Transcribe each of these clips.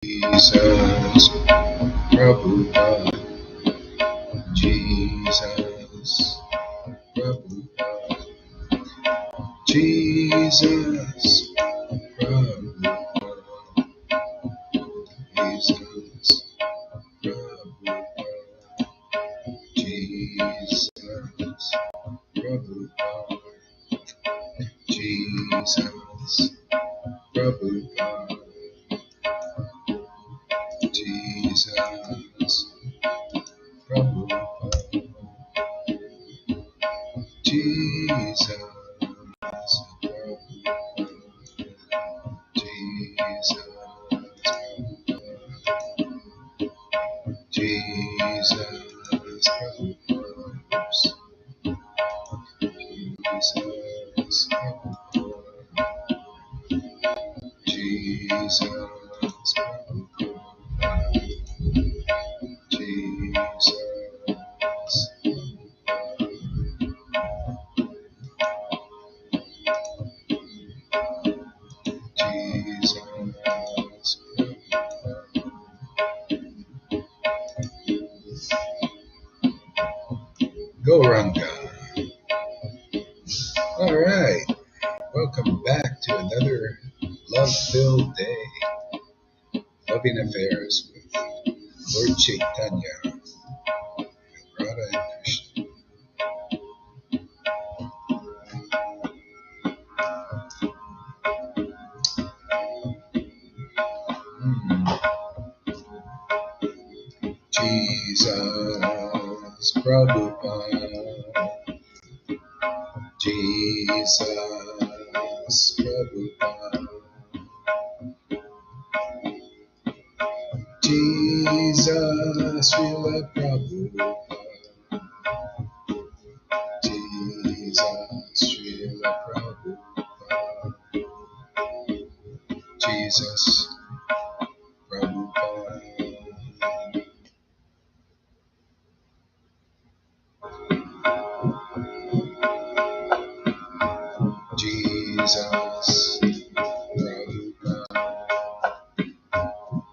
Jesus, Prabhupada, Jesus, Prabhupada, Jesus, Prabhupada, Jesus, Prabhupada, Jesus, Prabhupada, Jesus, Prabhupada, Jesus, Prabhupada, Jesus, Prabhupada, Jesus, Prabhupada, Jesus, Prabhupada, Jesus, Prabhupada, Jesus, Prabhupada, Jesus, Jesus, go Ranga. All right, welcome back to another love-filled day, loving affairs with Lord Chaitanya, Radha and Krishna. Jesus, Prabhupada, Jesus, Prabhupada, Jesus, Srila Prabhupada, Jesus, Srila Prabhupada, Jesus, Prabhupada, Jesus, Prabhupada,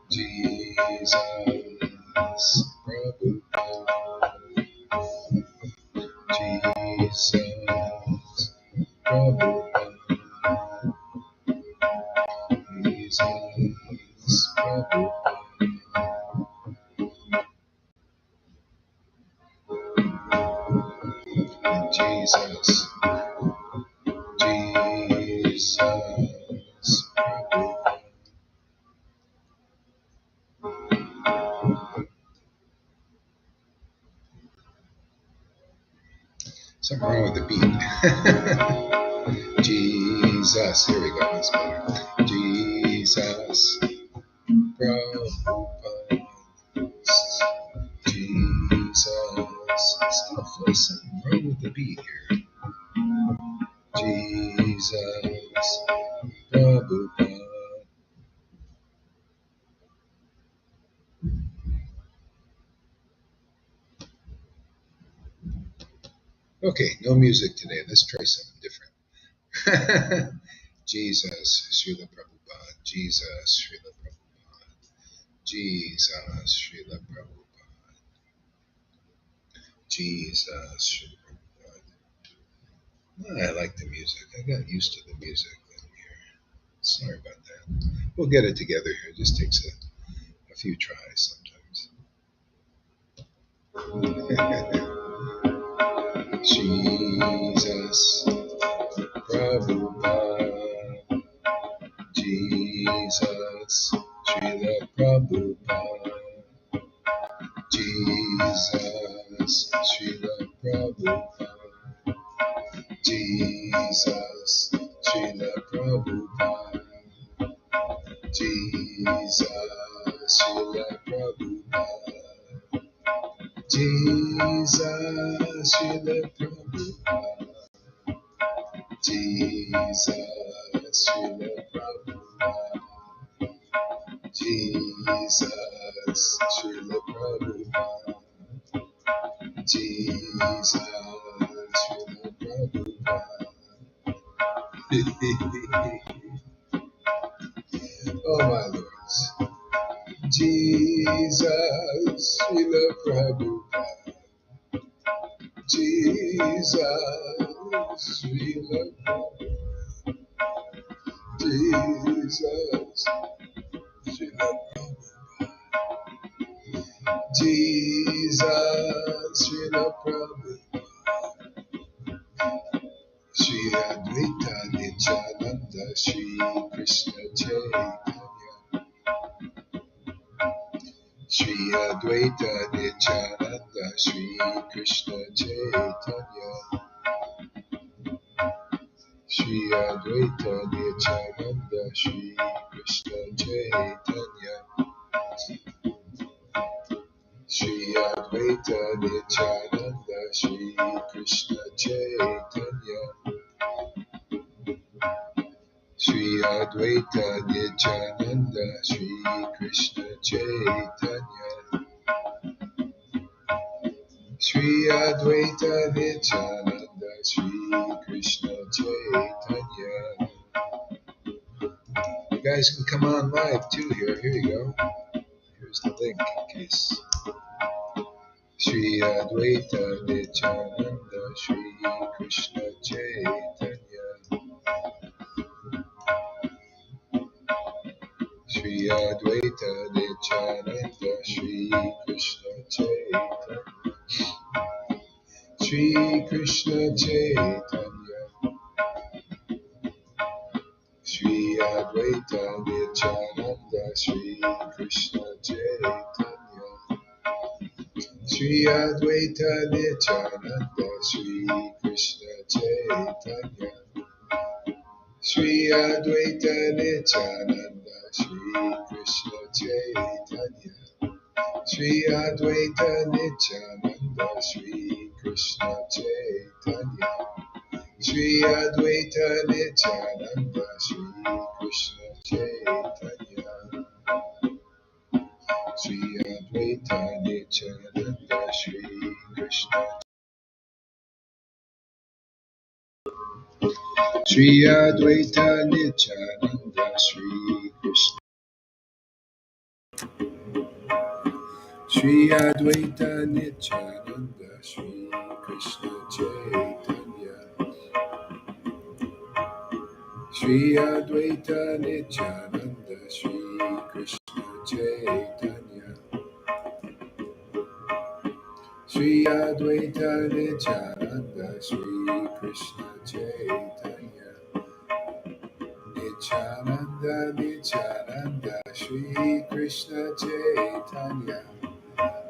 Jesus, Prabhupada, Jesus, Prabhupada, Jesus, Prabhupada, Jesus, Jesus, Prabhupada. Something wrong with the beat. Jesus, here we go. That's better. Jesus, Prabhupada, Jesus. Still something wrong with the beat here. Jesus, Prabhupada. Okay, no music today. Let's try something different. Jesus, Srila Prabhupada. Jesus, Srila Prabhupada. Jesus, Srila Prabhupada. Jesus, Srila Prabhupada. I like the music. I got used to the music down here. Sorry about that. We'll get it together here. It just takes a few tries sometimes. Jesus, Prabhupada, Jesus, Srila Prabhupada, Jesus, Srila Prabhupada, Jesus, Srila Prabhupada, Jesus, Srila Prabhupada, Jesus, Srila Prabhupada, Jesus, Srila Prabhupada, Jesus, Srila Prabhupada, Jesus, Srila Prabhupada. Oh my lords. Jesus, Srila Prabhupada. Jesus, Srila Prabhupada. Jesus, Srila Prabhupada. Jesus, Srila Prabhupada. Shri Advaita Nityananda, Shri Krishna Chaitanya. Shri Advaita Nityananda, Shri Krishna Chaitanya. Shri Advaita Nityananda, Shri Krishna Chaitanya. Shri Advaita Nityananda, Shri Krishna Chaitanya. Shri Advaita Nityananda, Shri Krishna Chaitanya. Shri Advaita Nityananda, Shri Krishna Chaitanya. You guys can come on live too here. Here you go. Here's the link in case. Shri Advaita Nityananda, Shri Krishna Chaitanya. Shri Advaita Nityananda, Shri Krishna Chaitanya. Shri Krishna Chaitanya. Shri Advaita Nityananda, Shri Krishna Chaitanya. Shri Advaita Nityananda, Shri Krishna Chaitanya. Shri Advaita Nityananda, Shri Krishna Chaitanya. Shri Advaita Nityananda, Shri Krishna Chaitanya. Shri Advaita Nityananda, Shri Krishna Chaitanya. Shri Advaita Nityananda, Shri Krishna. Shri Advaita Nityananda, Shri Krishna. Shri Advaita Nityananda, Shri Krishna Chaitanya. Shri Advaita Nityananda, Shri Krishna Chaitanya. Shri Advaita Nityananda, Shri Krishna Chaitanya. Nityananda, Nityananda, Shri Krishna Chaitanya.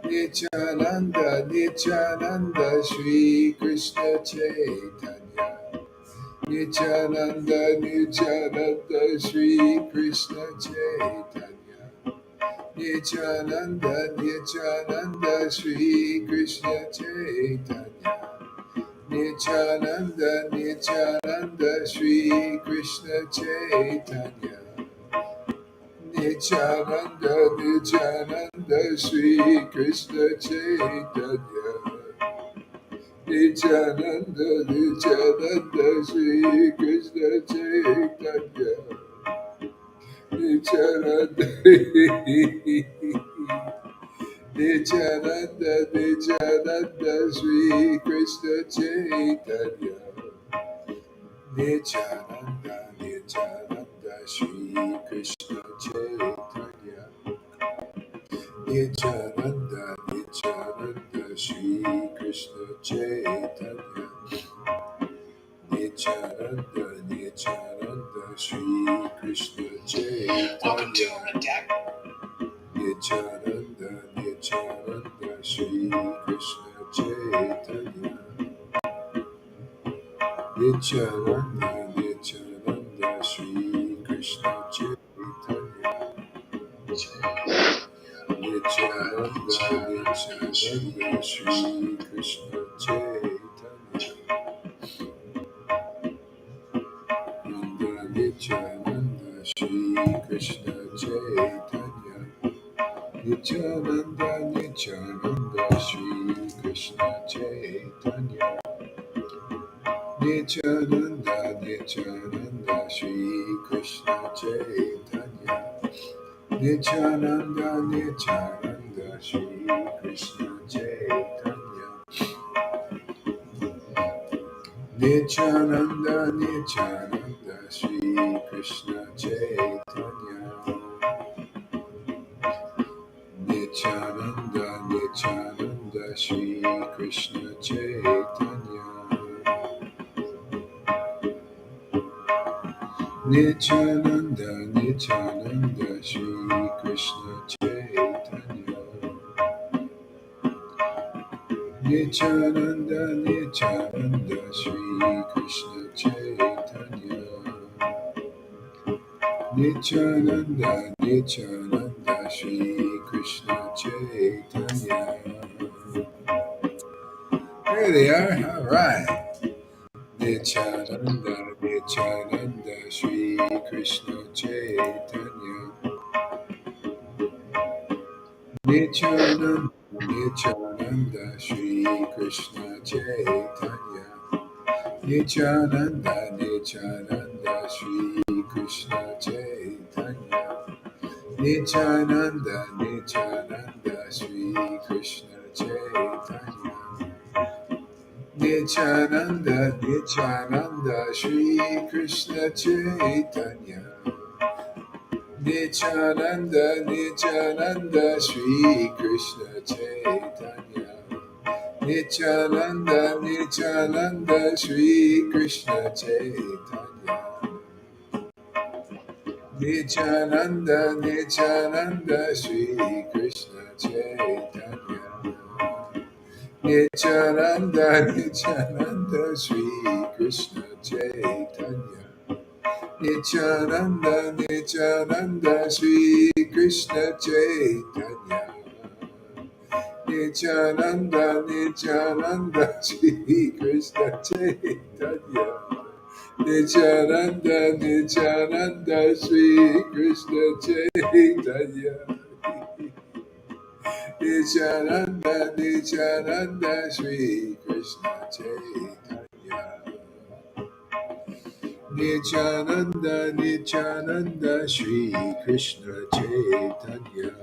Nityananda, Nityananda, Shri Krishna Chaitanya. Nityananda, Nityananda, Shri Krishna Chaitanya. Nityananda, Nityananda, Shri Krishna Chaitanya. Nityananda, Nityananda, Shri Krishna Chaitanya. Nityananda, Nityananda, Shri Krishna Chaitanya. Nityananda, Nityananda, Shri Krishna Chaitanya. Nityananda, Nityananda, Nityananda, Shri Krishna Chaitanya. Nityananda, Nityananda, Shri Krishna Chaitanya. Nityananda, Nityananda, Shri Krishna Chaitanya. Nityananda, Nityananda, Shri Krishna Chaitanya. Nityananda, Nityananda, Shri Krishna Chaitanya. Nityananda, Nityananda, Shri Krishna Chaitanya. Nityananda, Nityananda, Shri Krishna Chaitanya. Nanda, Nityananda, Shri Krishna Chaitanya. Nityananda, Nityananda, Shri Krishna Chaitanya. Nityananda, Nityananda, Shri Krishna Chaitanya. Nityananda, Nityananda, Shri Krishna Chaitanya. Nityananda, Nityananda, Shri Krishna Chaitanya. Nityananda, Nityananda, Shri Krishna Chaitanya. Nityananda, Nityananda, Shri Krishna Chaitanya. Nityananda, Nityananda, Shri Krishna Chaitanya. Nityananda, Nityananda, Shri Krishna Chaitanya. There they are. All right. Nityananda, Nityananda, Shri Krishna Chaitanya. Nityananda, Nityananda, Shri Krishna Chaitanya. Nityananda, Nityananda, Shri Krishna Chaitanya. Nityananda, Nityananda, Shri Krishna Chaitanya. Nityananda, Nityananda, Shri Krishna Chaitanya. Nityananda, Nityananda, Shri Krishna Chaitanya. Nityananda, Nityananda, Shri Krishna Chaitanya. Nityananda, Nityananda, Shri Krishna Chaitanya. Nityananda, Nityananda, Shri Krishna Chaitanya. Nityananda, Nityananda, Shri Krishna Chaitanya. Nityananda, Nityananda, Shri Krishna Chaitanya. Nityananda, Nityananda, Shri Krishna Chaitanya. Nityananda, Nityananda, Shri Krishna Chaitanya. Nityananda, Nityananda, Shri Krishna Chaitanya.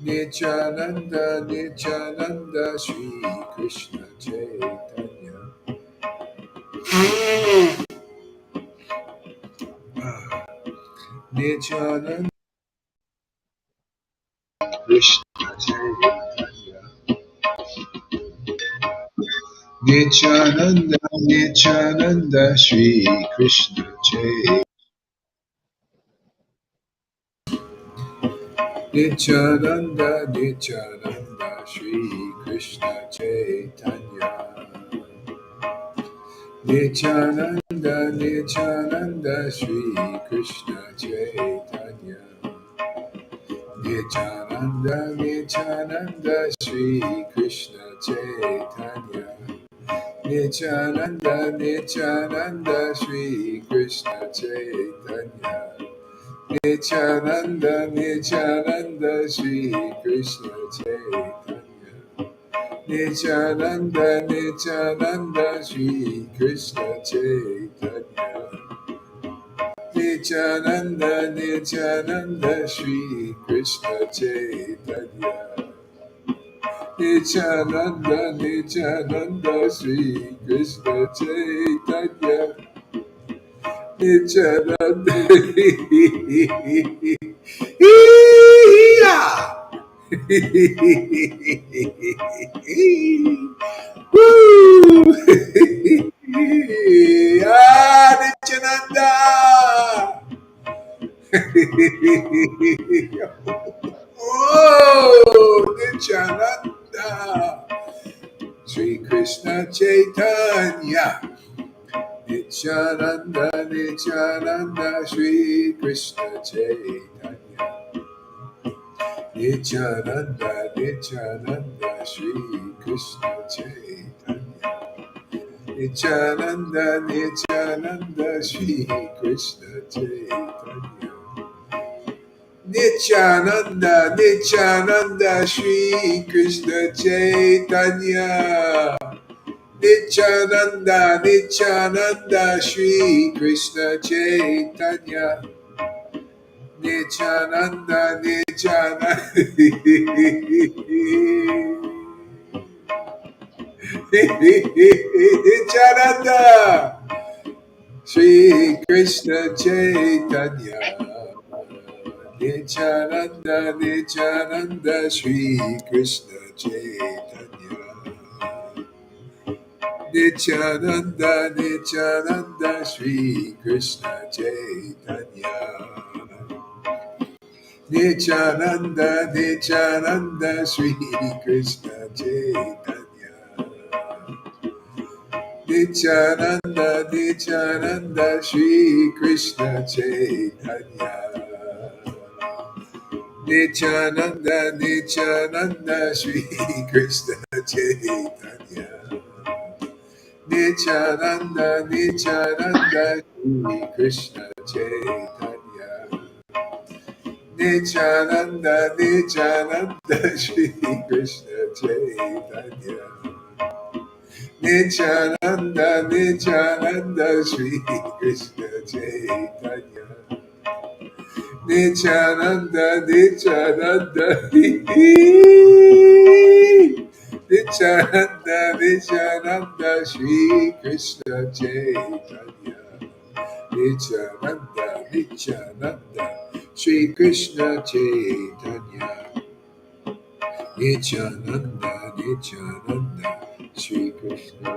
Nityananda, Nityananda, Shri Krishna Chaitanya. Nityananda, Krishna Chaitanya. Nityananda, Nityananda, Shri Krishna Chaitanya. Nityananda, Nityananda, Shri Krishna Chaitanya. Nityananda, Nityananda, Shri Krishna Chaitanya. Nityananda, Nityananda, Shri Krishna Chaitanya. Nityananda, Nityananda, Shri Krishna Chaitanya. Nityananda, Nityananda, Shri Krishna Chaitanya. Nityananda, Nityananda, Shri Krishna Chaitanya. Nityananda, Nityananda, Shri Krishna Chaitanya. Nityananda, Nityananda, Shri Krishna Chaitanya. Nityananda, Woo! Nityananda! Oh, Nityananda! Sri Krishna Chaitanya! Nityananda, Nityananda, Sri Krishna Chaitanya. Nityananda, Nityananda, Sri Krishna Chaitanya. Nityananda, Nityananda, Sri Krishna Chaitanya. Nityananda, Nityananda, Sri Krishna Chaitanya. Nityananda, Nityananda, Shri Krishna Chaitanya. Nityananda, Nityananda. Nityananda, Shri Krishna Chaitanya. Nityananda, Nityananda, Shri Krishna Chaitanya. Nityananda, Nityananda, Shri Krishna Chaitanya. Nityananda, Nityananda, Shri Krishna Chaitanya. Nityananda, Nityananda, Shri Krishna Chaitanya. Nityananda, Nityananda, Shri Krishna Chaitanya. Nityananda, Nityananda, Shri Krishna Chaitanya. Nityananda, Nityananda, Shri Krishna Chaitanya. Nityananda, Nityananda, Shri Krishna Chaitanya. Nityananda, Nityananda, Nityananda, Nityananda, Shri Krishna Chaitanya. Nityananda, Nityananda, Shri Krishna Chaitanya. Nityananda, Nityananda, Shri Krishna.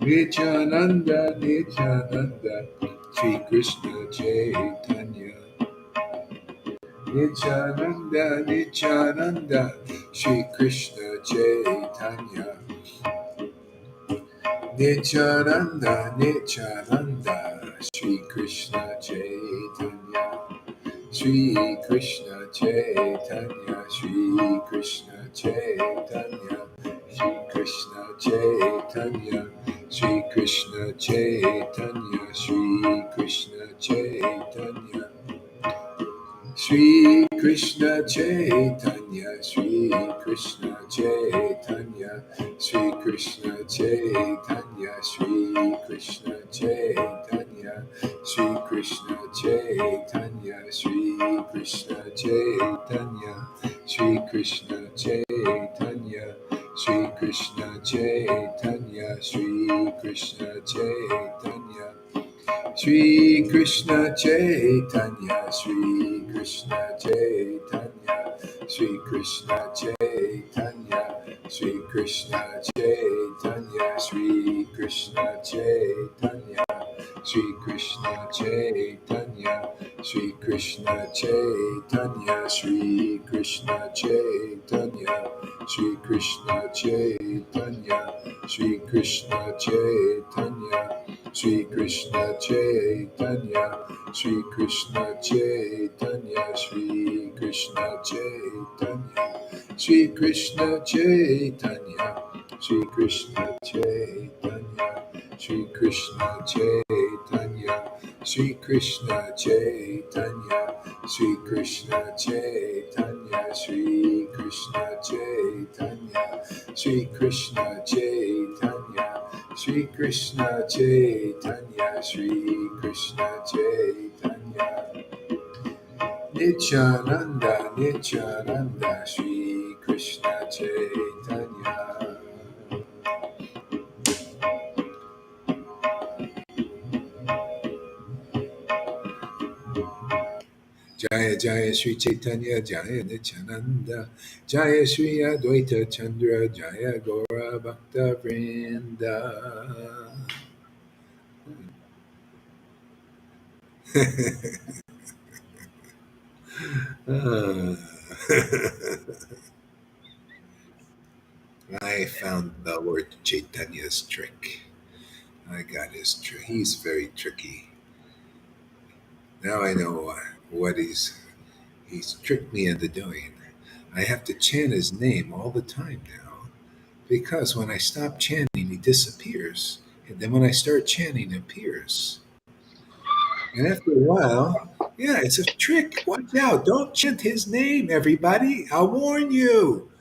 Nityananda, Nityananda, Shri Krishna Chaitanya. Nityananda, Nityananda, Shri Krishna Chaitanya. Nityananda, Nityananda, Shri Krishna Chaitanya. Shri Krishna Chaitanya, Shri Krishna Chaitanya, Shri Krishna Chaitanya, Shri Krishna Chaitanya, Shri Krishna Chaitanya. Shri Krishna Chaitanya, Shri Krishna Chaitanya, Shri Krishna Chaitanya, Shri Krishna Chaitanya, Shri Krishna Chaitanya, Shri Krishna Chaitanya, Shri Krishna Chaitanya, Shri Krishna Chaitanya, Shri Krishna Chaitanya. Shri Krishna Chaitanya, Shri Krishna Chaitanya, Shri Krishna Chaitanya, Shri Krishna Chaitanya, Shri Krishna Chaitanya, Shri Krishna Chaitanya, Shri Krishna Chaitanya, Shri Krishna Chaitanya, Shri Krishna Chaitanya, Shri Krishna Chaitanya. Shri Krishna Chaitanya, Shri Krishna Chaitanya, Shri Krishna Chaitanya, Shri Krishna Chaitanya, Shri Krishna Chaitanya, Shri Krishna Chaitanya, Shri Krishna Chaitanya, Shri Krishna Chaitanya, Shri Krishna Chaitanya, Shri Krishna Chaitanya. Shri Krishna Chaitanya, Shri Krishna Chaitanya. Nityananda, Nityananda, Shri Krishna Chaitanya. Jaya Jaya Shri Chaitanya, Jaya Nityananda, Jaya Shri Advaita Chandra, Jaya Gora Bhakta Vrinda. Ah. I found the Lord Chaitanya's trick. I got his trick. He's very tricky. Now I know what he's tricked me into doing. I have to chant his name all the time now because when I stop chanting, he disappears, and then when I start chanting, he appears. And after a while, Yeah, it's a trick. Watch out. Don't chant his name, everybody. I'll warn you.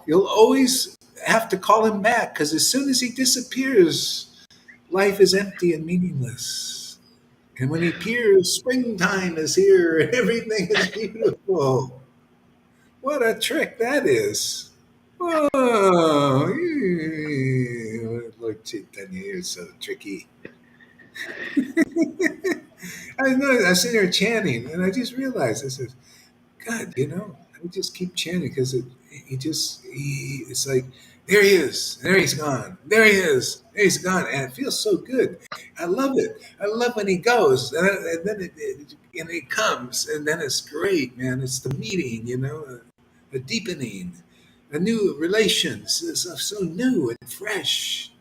You'll always have to call him back because as soon as he disappears, life is empty and meaningless. And when he appears, springtime is here and everything is beautiful. What a trick that is. Oh, Lord Chaitanya, you're so tricky. I know, I was sitting there chanting and I just realized, I said, God, I just keep chanting because it's like, there he is, there he's gone, there he is, there he's gone. And it feels so good. I love it. I love when he goes and then and it comes and then it's great, man. It's the meeting, a deepening, a new relations. It's so new and fresh.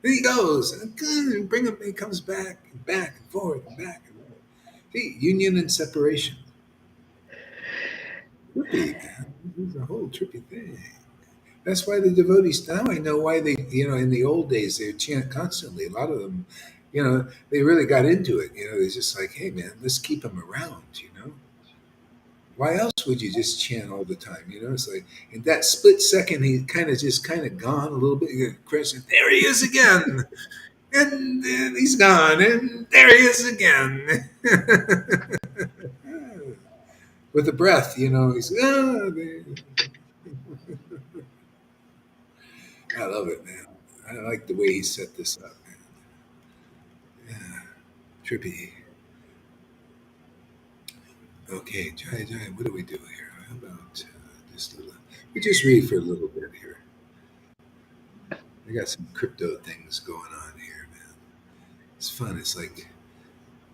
Then he goes and good, bring him, he comes back and back and forth and back and forth. See, union and separation. Trippy, man. This is a whole trippy thing. That's why the devotees now I know why they in the old days they chant constantly. A lot of them, they really got into it. They're just like, hey man, let's keep him around. Why else would you just chant all the time? It's like in that split second he kind of gone a little bit. Chris, there he is again, and then he's gone, and there he is again. With the breath, he's I love it, man. I like the way he set this up, man. Yeah, trippy. Okay, Jai Jai, what do we do here? How about just a little? We just read for a little bit here. I got some crypto things going on here, man. It's fun. It's like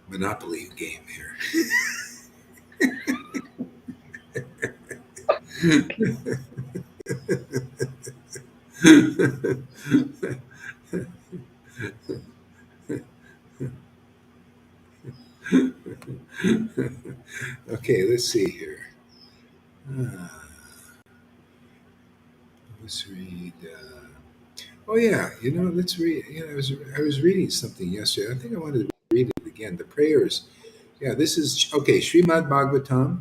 Monopoly game here. Okay, let's see here. Uh, let's read. Oh yeah, let's read. I was reading something yesterday. I think I wanted to read it again. The prayers. Yeah, this is okay. Srimad Bhagavatam,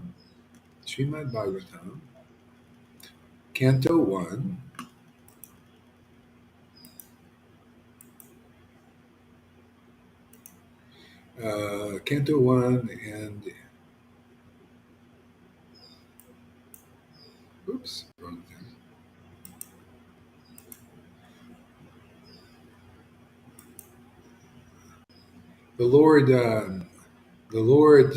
Canto One, Canto One, and oops, wrong thing. The Lord, the Lord.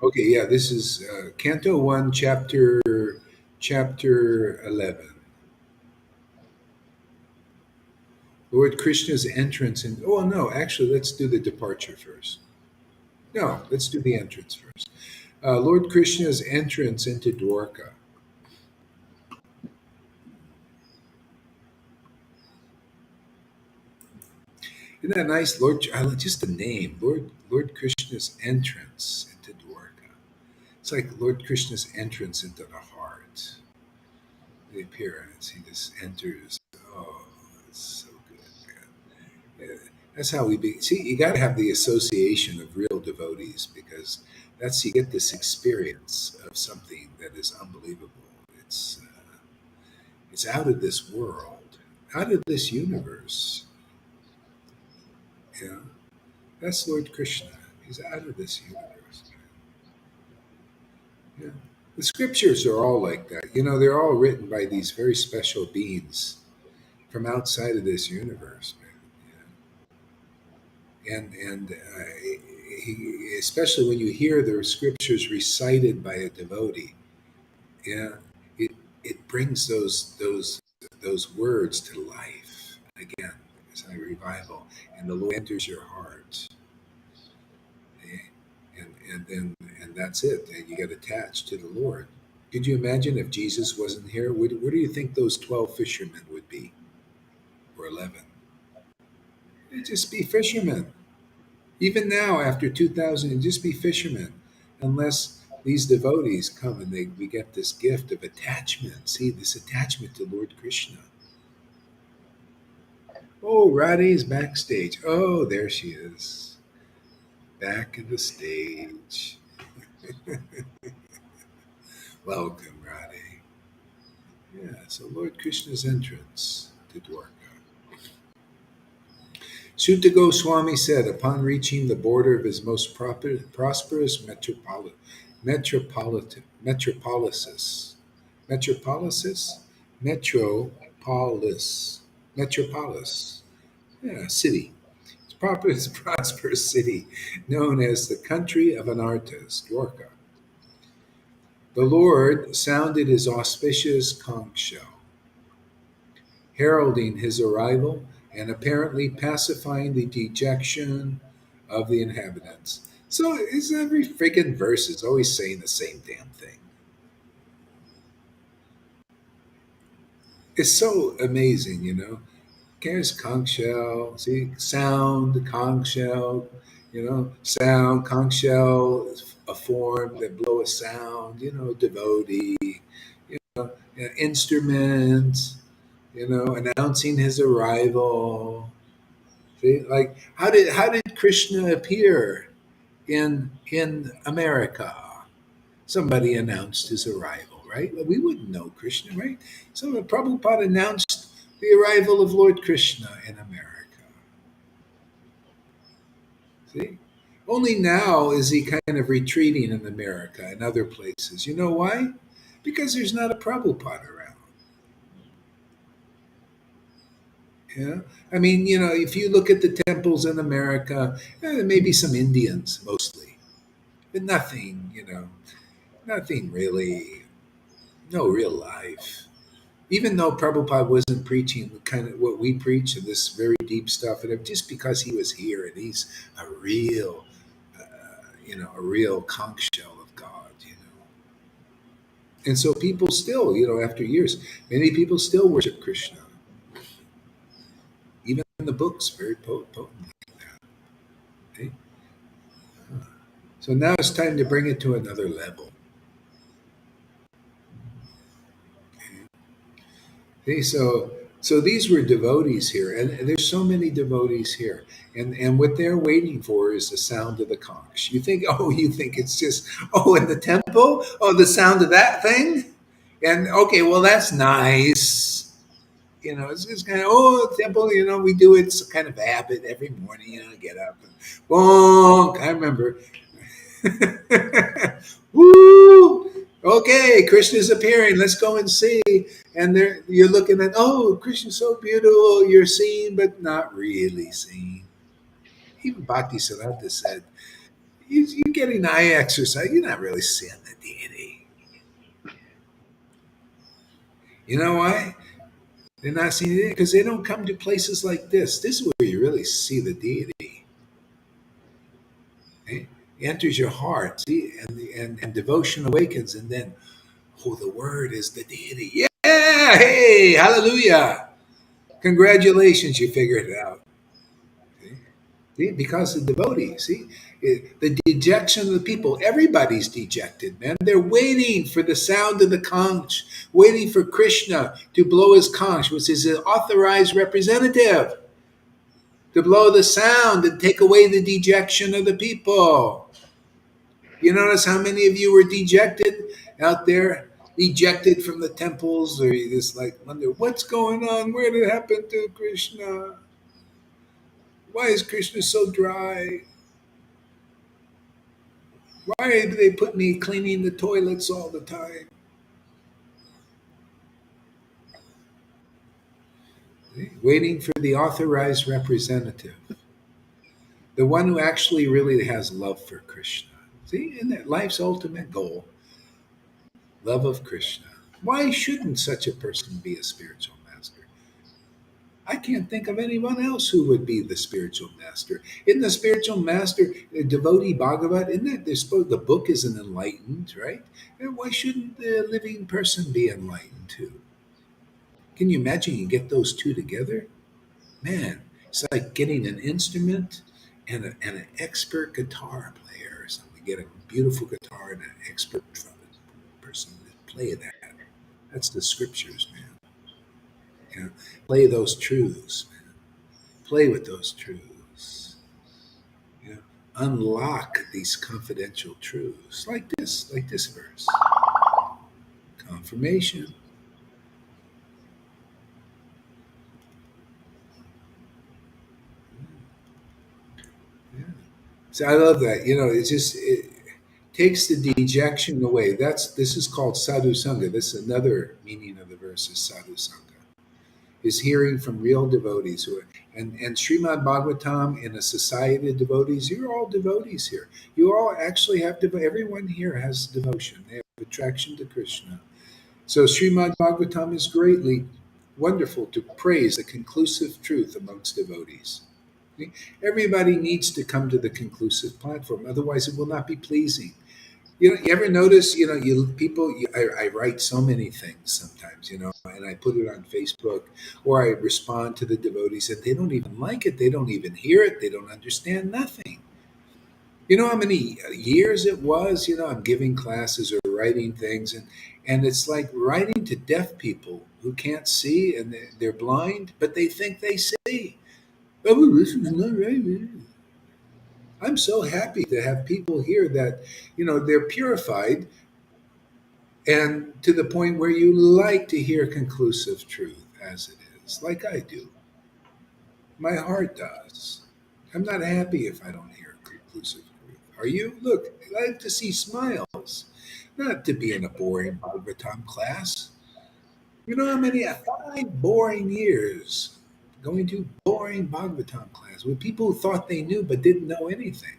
Okay, yeah, this is Canto One, chapter 11. Lord Krishna's entrance in. Oh no, actually, let's do the departure first. No, let's do the entrance first. Lord Krishna's entrance into Dwarka. Isn't that nice, Lord? I like just the name, Lord Krishna's entrance into Dwarka. It's like Lord Krishna's entrance into the heart. The appearance, he just enters. Oh, it's so good, man. Yeah, that's how we be. See, you got to have the association of real devotees because that's you get this experience of something that is unbelievable. It's out of this world, out of this universe. Yeah, that's Lord Krishna. He's out of this universe. Yeah. The scriptures are all like that. They're all written by these very special beings from outside of this universe, man. And especially when you hear the scriptures recited by a devotee, yeah, it it brings those words to life again. It's like revival, and the Lord enters your heart, eh? and that's it. And you get attached to the Lord. Could you imagine if Jesus wasn't here? Where do you think those 12 fishermen would be, or 11? They'd just be fishermen. Even now, after 2,000, it'd just be fishermen, unless these devotees come and we get this gift of attachment. See, this attachment to Lord Krishna. Oh, Radhe's backstage. Oh, there she is. Back of the stage. Welcome, Radhe. Yeah, so Lord Krishna's entrance to Dwarka. Sutta Goswami said, upon reaching the border of his most prosperous metropolises, metropolises, metropolis, metropolis, yeah, city. It's prosperous city known as the country of Anartas, Dwarka. The Lord sounded his auspicious conch shell, heralding his arrival and apparently pacifying the dejection of the inhabitants. So is every freaking verse is always saying the same damn thing. It's so amazing, you know. There's conch shell, see, sound, conch shell, sound, conch shell, a form that blow a sound, devotee, instrument, announcing his arrival. See, like how did Krishna appear in America? Somebody announced his arrival, right? Well, we wouldn't know Krishna, right? So Prabhupada announced the arrival of Lord Krishna in America. See? Only now is he kind of retreating in America and other places. You know why? Because there's not a Prabhupada around. Yeah. I mean, if you look at the temples in America, maybe some Indians mostly, but nothing, nothing really, no real life. Even though Prabhupada wasn't preaching kind of what we preach and this very deep stuff, and just because he was here and he's a real, a real conch shell of God. And so people still, after years, many people still worship Krishna. Even in the books, very potent. Okay? So now it's time to bring it to another level. Okay, so these were devotees here, and there's so many devotees here, and what they're waiting for is the sound of the conch. You think it's just in the temple, the sound of that thing, and okay, well that's nice. It's kind of temple. We do it. It's a kind of habit every morning. Get up and boom. I remember. Woo! Okay, Krishna's appearing. Let's go and see. And there, you're looking at, Krishna's so beautiful. You're seeing, but not really seeing. Even Bhakti Siddhanta said, you're getting eye exercise. You're not really seeing the deity. You know why? They're not seeing it because they don't come to places like this. This is where you really see the deity. Okay? It enters your heart, see, and devotion awakens, and then the word is the deity. Yeah, hey, hallelujah. Congratulations, you figured it out. See? See? Because the devotee, see? The dejection of the people, everybody's dejected, man. They're waiting for the sound of the conch, waiting for Krishna to blow his conch, which is an authorized representative, to blow the sound and take away the dejection of the people. You notice how many of you were dejected out there, ejected from the temples, or you just like wonder what's going on? Where did it happen to Krishna? Why is Krishna so dry? Why do they put me cleaning the toilets all the time? Waiting for the authorized representative, the one who actually really has love for Krishna. See, isn't that life's ultimate goal? Love of Krishna. Why shouldn't such a person be a spiritual master? I can't think of anyone else who would be the spiritual master. Isn't the spiritual master a devotee Bhagavat? Isn't that the book is an enlightened, right? And why shouldn't the living person be enlightened too? Can you imagine you get those two together? Man, it's like getting an instrument and an expert guitar player or something. Get a beautiful guitar and an expert person to play that. That's the scriptures, man. Play those truths, man. Play with those truths. Yeah. unlock these confidential truths like this verse. Confirmation. Yeah. So I love that. It takes the dejection away. This is called sadhu sangha. This is another meaning of the verse is sadhu sangha. Is hearing from real devotees who are, and Srimad Bhagavatam in a society of devotees. You're all devotees here. You all actually have everyone here has devotion. They have attraction to Krishna. So Srimad Bhagavatam is greatly wonderful to praise the conclusive truth amongst devotees. Okay? Everybody needs to come to the conclusive platform, otherwise it will not be pleasing. You ever notice, I write so many things sometimes, and I put it on Facebook or I respond to the devotees and they don't even like it. They don't even hear it. They don't understand nothing. You know how many years it was, I'm giving classes or writing things and it's like writing to deaf people who can't see and they're blind, but they think they see. Oh, this is not right. I'm so happy to have people here that, they're purified and to the point where you like to hear conclusive truth as it is, like I do. My heart does. I'm not happy if I don't hear conclusive truth. Are you? Look, I like to see smiles, not to be in a boring Bhagavatam class. You know how many? 5 boring years going to boring Bhagavatam class with people who thought they knew but didn't know anything.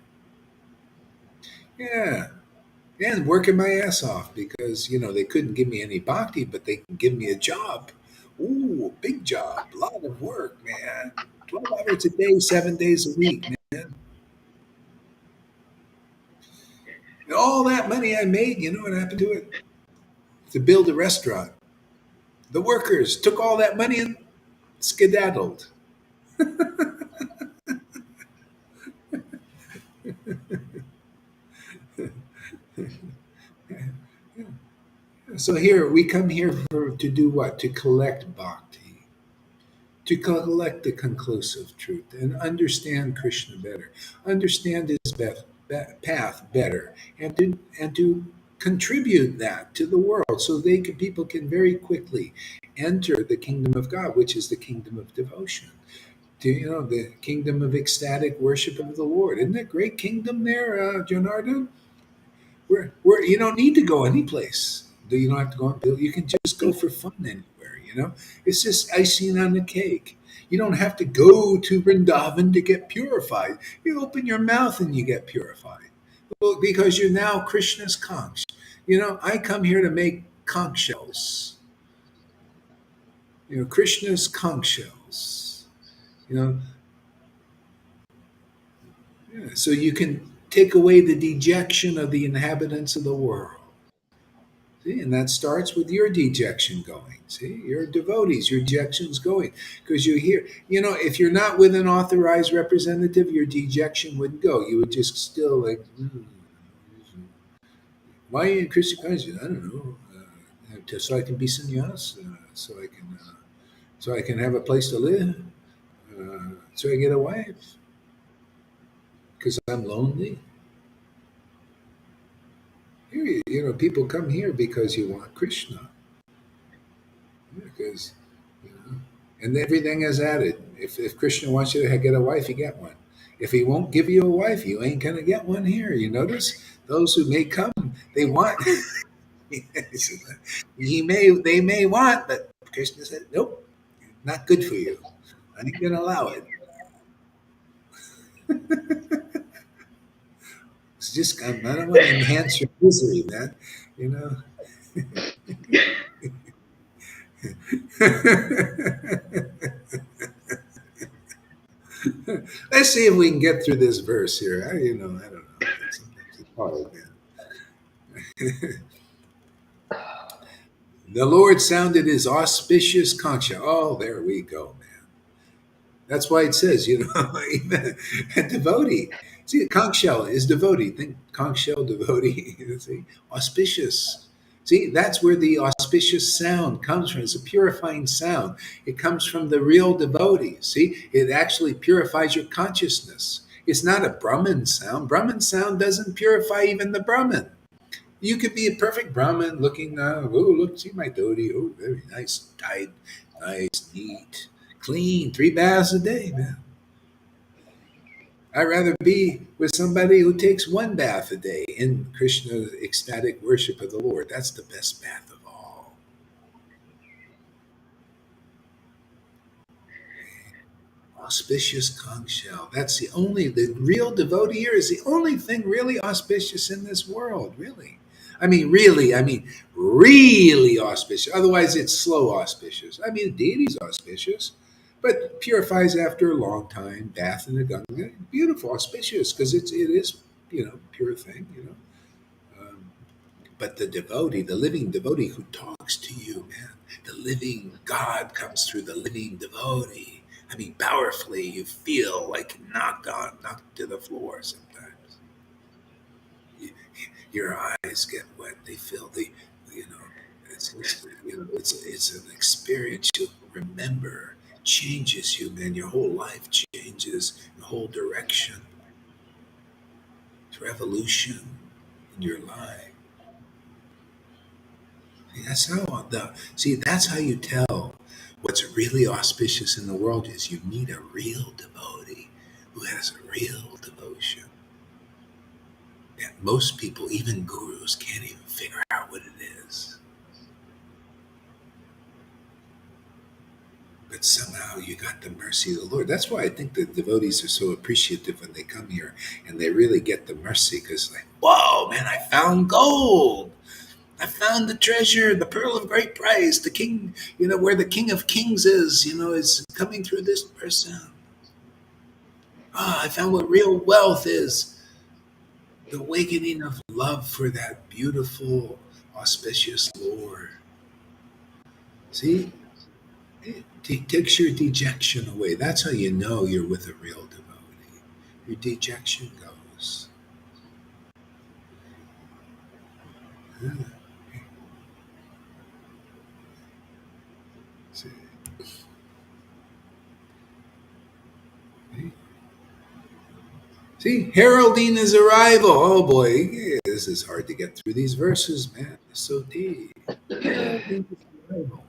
Yeah, and working my ass off because they couldn't give me any bhakti, but they can give me a job. Ooh, a big job, a lot of work, man. 12 hours a day, 7 days a week, man. And all that money I made, you know what happened to it? To build a restaurant. The workers took all that money and skedaddled. So here we come here to do what? To collect bhakti, to collect the conclusive truth and understand Krishna better, understand his path better, and to contribute that to the world so people can very quickly enter the kingdom of God, which is the kingdom of devotion. To, the kingdom of ecstatic worship of the Lord. Isn't that great kingdom there, Janardhan? Where you don't need to go any place. You don't have to go and build. You can just go for fun anywhere. It's just icing on the cake. You don't have to go to Vrindavan to get purified. You open your mouth and you get purified. Well, because you're now Krishna's conch. I come here to make conch shells. Krishna's conch shells. You know, yeah, so you can take away the dejection of the inhabitants of the world. See, and that starts with your dejection going. See, your devotees, your dejection's going because you're here. If you're not with an authorized representative, your dejection wouldn't go. You would just still like, why are you in Christian conscience? I don't know. So I can be sannyas, so I can have a place to live, so I get a wife because I'm lonely. Here, people come here because you want Krishna. Because you know, and everything is added. If Krishna wants you to get a wife, you get one. If he won't give you a wife, you ain't gonna get one here. You notice those who may come, they want. They may want, but Krishna said, nope, not good for you. I ain't gonna allow it. It's just I don't want to enhance your misery, man. You know. Let's see if we can get through this verse here. I don't know. Sometimes it's hard, man. The Lord sounded his auspicious concha. Oh, there we go, man. That's why it says, even a devotee. See, conch shell is devotee. Think conch shell devotee. See, auspicious. See, that's where the auspicious sound comes from. It's a purifying sound. It comes from the real devotee. See, it actually purifies your consciousness. It's not a Brahmin sound. Brahmin sound doesn't purify even the Brahmin. You could be a perfect Brahmin looking, oh, look, see my dhoti. Oh, very nice, tight, nice, neat, clean, 3 baths a day, man. I'd rather be with somebody who takes 1 bath a day in Krishna's ecstatic worship of the Lord. That's the best bath of all. Auspicious conch shell. That's the real devotee here is the only thing really auspicious in this world, really. Really auspicious. Otherwise, it's slow auspicious. I mean, deity's auspicious, but purifies after a long time. Bath in the Ganga, beautiful, auspicious, because it is, pure thing, But the devotee, the living devotee who talks to you, man, the living God comes through the living devotee. I mean, powerfully, you feel like knocked to the floor sometimes. Y- Your eyes get wet. They feel you know, it's an experience you remember. Changes you, man. Your whole life changes, your whole direction. It's revolution in your life. That's how you tell what's really auspicious in the world is you meet a real devotee who has a real devotion. And most people, even gurus, can't even figure out what it is. But somehow you got the mercy of the Lord. That's why I think the devotees are so appreciative when they come here and they really get the mercy because, like, whoa, man, I found gold. I found the treasure, the pearl of great price, the king, where the king of kings is coming through this person. I found what real wealth is, the awakening of love for that beautiful, auspicious Lord. See, it takes your dejection away. That's how you know you're with a real devotee. Your dejection goes. Yeah. See, heralding his arrival. Oh boy, yeah, this is hard to get through these verses, man. It's so deep. Heralding his arrival.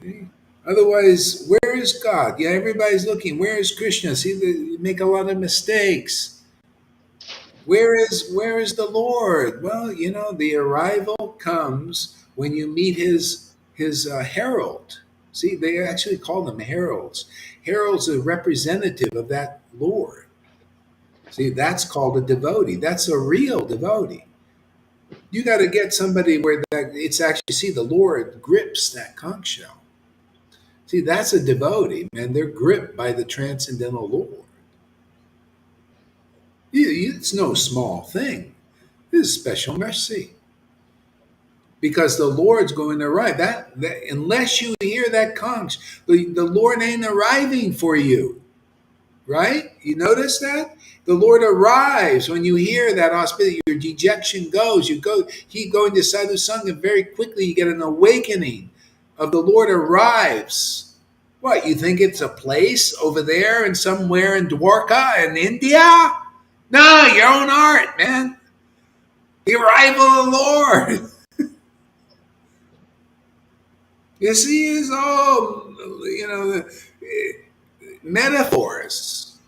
See? Otherwise, where is God? Yeah, everybody's looking. Where is Krishna? See, they make a lot of mistakes. Where is the Lord? Well, the arrival comes when you meet his herald. See, they actually call them heralds. Heralds are representative of that Lord. See, that's called a devotee. That's a real devotee. You got to get somebody where that it's actually see the Lord grips that conch shell. See, that's a devotee, man. They're gripped by the transcendental Lord. It's no small thing. This is special mercy because the Lord's going to arrive. That unless you hear that conch, the Lord ain't arriving for you. Right? You notice that? The Lord arrives when you hear that auspicious, your dejection goes. Keep going to Sadhu Sangha, and very quickly you get an awakening of the Lord arrives. What, you think it's a place over there and somewhere in Dwarka in India? No, your own heart, man. The arrival of the Lord. You see, it's all, metaphors.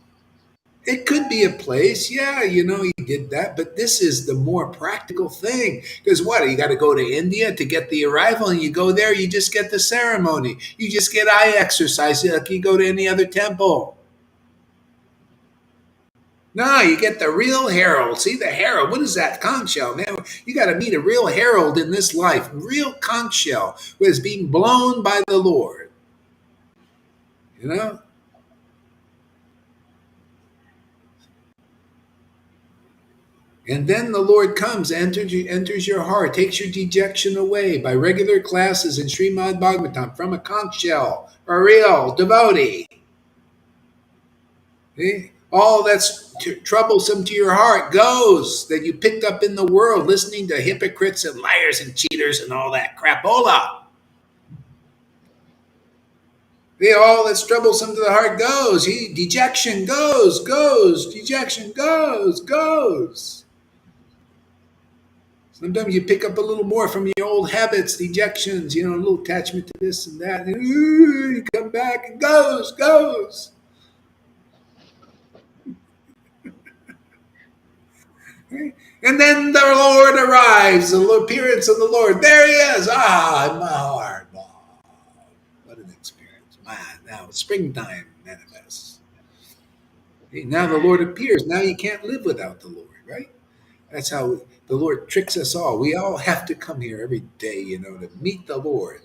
It could be a place, yeah, he did that, but this is the more practical thing. Because what, you got to go to India to get the arrival, and you go there, you just get the ceremony. You just get eye exercise like you go to any other temple. No, you get the real herald. See the herald. What is that? Conch shell. Man, you got to meet a real herald in this life. Real conch shell who is being blown by the Lord. You know? And then the Lord comes, enters your heart, takes your dejection away by regular classes in Srimad Bhagavatam from a conch shell, a real devotee. See? All that's troublesome to your heart goes that you picked up in the world listening to hypocrites and liars and cheaters and all that crapola. All that's troublesome to the heart goes. Dejection goes. Dejection goes. Sometimes you pick up a little more from your old habits, dejections, a little attachment to this and that. And you come back and goes. Right? And then the Lord arrives, the appearance of the Lord. There he is. My heart. Oh, what an experience. Man, now springtime manifests. Okay, now the Lord appears. Now you can't live without the Lord, right? That's how the Lord tricks us all. We all have to come here every day, to meet the Lord.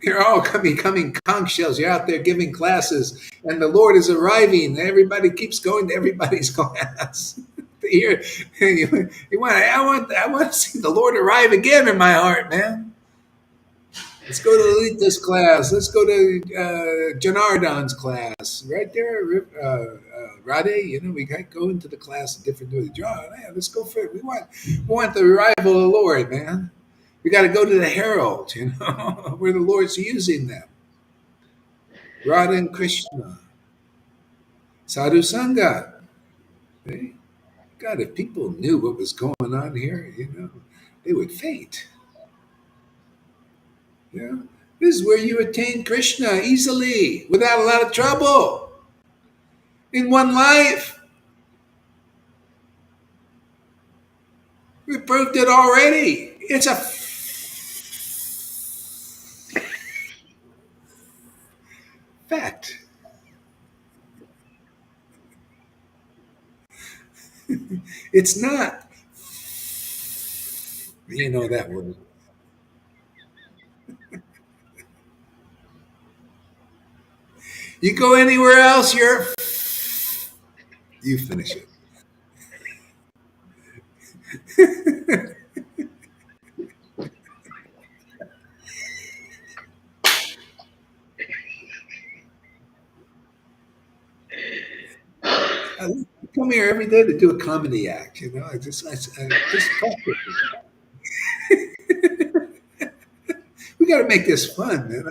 You're all becoming conch shells. You're out there giving classes, and the Lord is arriving. Everybody keeps going to everybody's class. Here, I want to see the Lord arrive again in my heart, man. Let's go to Lita's class. Let's go to Janardhan's class. Right there, Rade. We got go into the class of different ways. John, yeah, let's go for it. We want the arrival of the Lord, man. We got to go to the herald, where the Lord's using them. Radha and Krishna, Sadhu Sangha. Hey, God, if people knew what was going on here, they would faint. Yeah, this is where you attain Krishna easily, without a lot of trouble, in one life. We proved it already. It's a fact. It's not. You know that word. You go anywhere else, you finish it. I come here every day to do a comedy act. I just practice. We got to make this fun, man.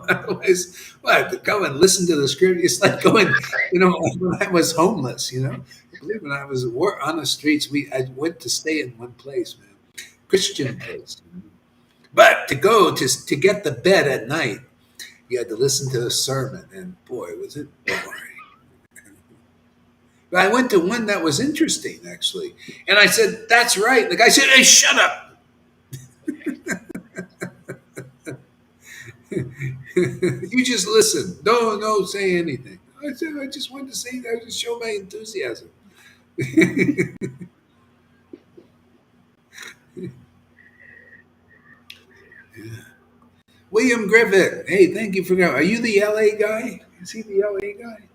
Otherwise, what? To come and listen to the script? It's like going, when I was homeless. I believe when I was on the streets, I went to stay in one place, man, Christian place. But to go to get the bed at night, you had to listen to a sermon, and boy, was it boring. But I went to one that was interesting, actually, and I said, "That's right." The guy said, "Hey, shut up." You just listen. Don't say anything. I said, I just wanted to say that, just show my enthusiasm. William Griffith. Hey, thank you for coming. Are you the LA guy? Is he the LA guy?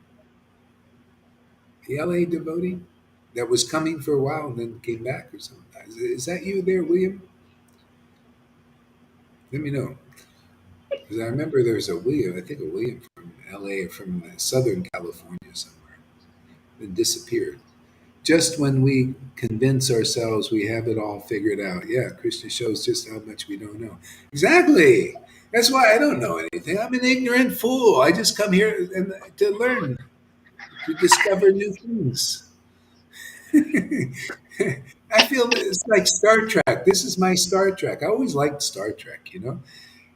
The LA devotee that was coming for a while and then came back or something? Is that you there, William? Let me know. Because I remember there's a William, I think a William from LA or from Southern California somewhere, that disappeared. Just when we convince ourselves we have it all figured out. Yeah, Krishna shows just how much we don't know. Exactly. That's why I don't know anything. I'm an ignorant fool. I just come here to learn, to discover new things. I feel it's like Star Trek. This is my Star Trek. I always liked Star Trek.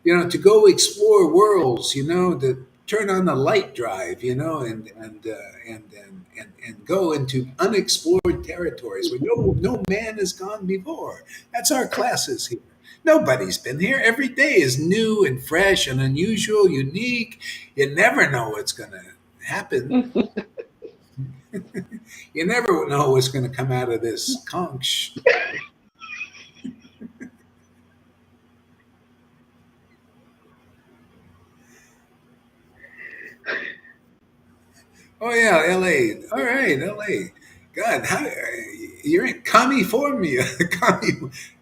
To go explore worlds, to turn on the light drive, and go into unexplored territories where no man has gone before. That's our classes here. Nobody's been here. Every day is new and fresh and unusual, unique. You never know what's going to happen. You never know what's going to come out of this conch. Oh yeah, L.A. All right, L.A. God, you're in California.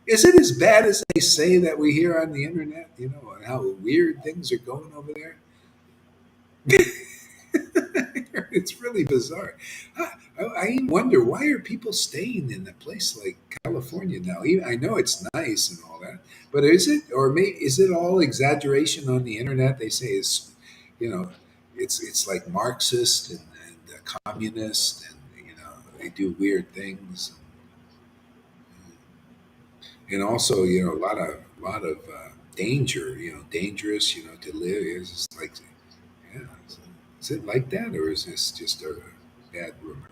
Is it as bad as they say that we hear on the internet? And how weird things are going over there. It's really bizarre. I wonder, why are people staying in a place like California now? I know it's nice and all that, but is it, or is it all exaggeration on the internet? They say it's, you know, it's like Marxist and communist, and they do weird things, and also a lot of danger. Dangerous. To live. It's just like, yeah. So, is it like that, or is this just a bad rumor?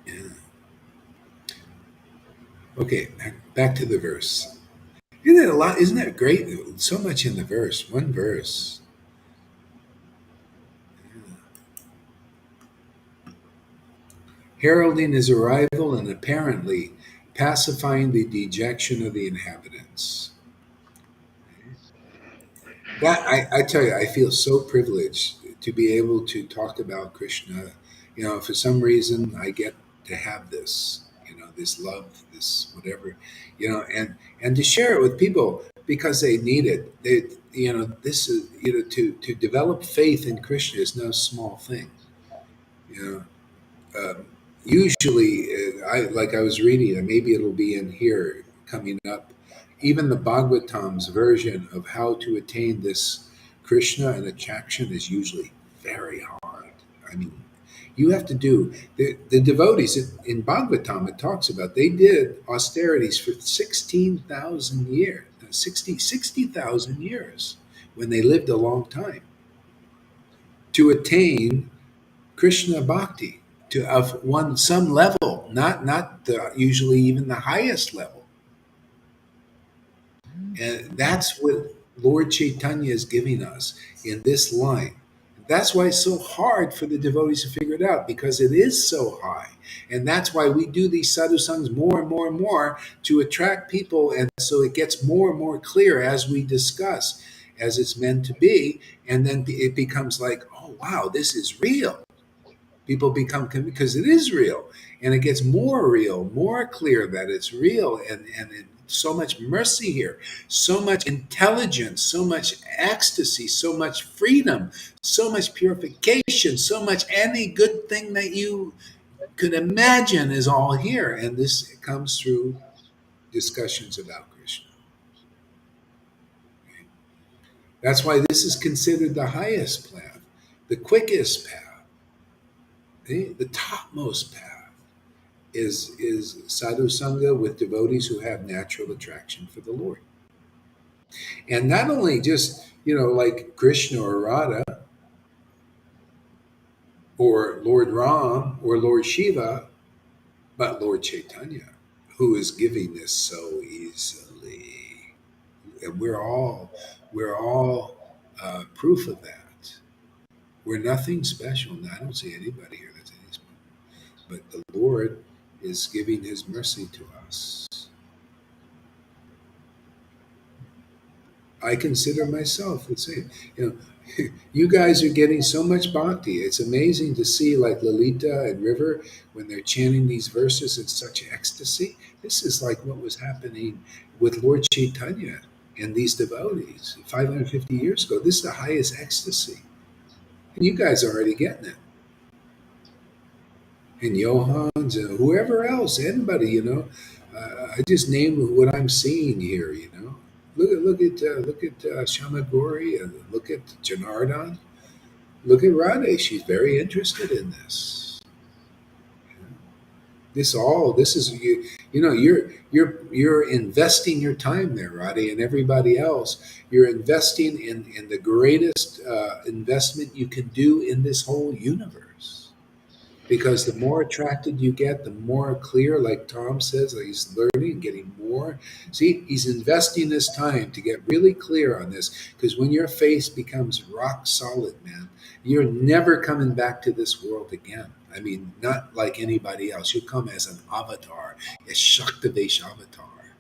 Yeah. Okay, back to the verse. Isn't it a lot? Isn't that great? So much in the verse, one verse. Heralding his arrival and apparently pacifying the dejection of the inhabitants. That I tell you, I feel so privileged to be able to talk about Krishna. For some reason, I get to have this. This love, this whatever. And to share it with people because they need it. This is to develop faith in Krishna is no small thing. You know, usually I was reading, and maybe it'll be in here coming up, even the Bhagavatam's version of how to attain this Krishna and attraction is usually very hard. I mean, you have to do the devotees in Bhagavatam. It talks about they did austerities for 16,000 years, 60,000 years, when they lived a long time to attain Krishna bhakti, to of one some level, not usually even the highest level, and that's what Lord Chaitanya is giving us in this line. That's why it's so hard for the devotees to figure it out, because it is so high, and that's why we do these sadhu sangs more and more and more to attract people, and so it gets more and more clear as we discuss, as it's meant to be, and then it becomes like, oh wow, this is real. People become because it is real, and it gets more real, more clear that it's real, and so much mercy here, so much intelligence, so much ecstasy, so much freedom, so much purification, so much any good thing that you could imagine is all here, and this comes through discussions about Krishna. That's why this is considered the highest path, the quickest path, the topmost path is sadhu sangha with devotees who have natural attraction for the Lord, and not only just like Krishna or Radha or Lord Ram or Lord Shiva, but Lord Chaitanya, who is giving this so easily, and we're all proof of that. We're nothing special. And I don't see anybody here that's any special, but the Lord is giving His mercy to us. I consider myself the same. You guys are getting so much bhakti. It's amazing to see, like Lalita and River, when they're chanting these verses in such ecstasy. This is like what was happening with Lord Chaitanya and these devotees 550 years ago. This is the highest ecstasy. And you guys are already getting it. And Johans and whoever else, anybody. I just named what I'm seeing here. Look at Shamagori, and look at Janardhan. Look at Radhe. She's very interested in this. This is you. You're investing your time there, Radhe, and everybody else. You're investing in the greatest investment you can do in this whole universe. Because the more attracted you get, the more clear, like Tom says, that he's learning, getting more. See, he's investing his time to get really clear on this. Because when your face becomes rock solid, man, you're never coming back to this world again. I mean, not like anybody else. You come as an avatar, a Shaktavesh avatar.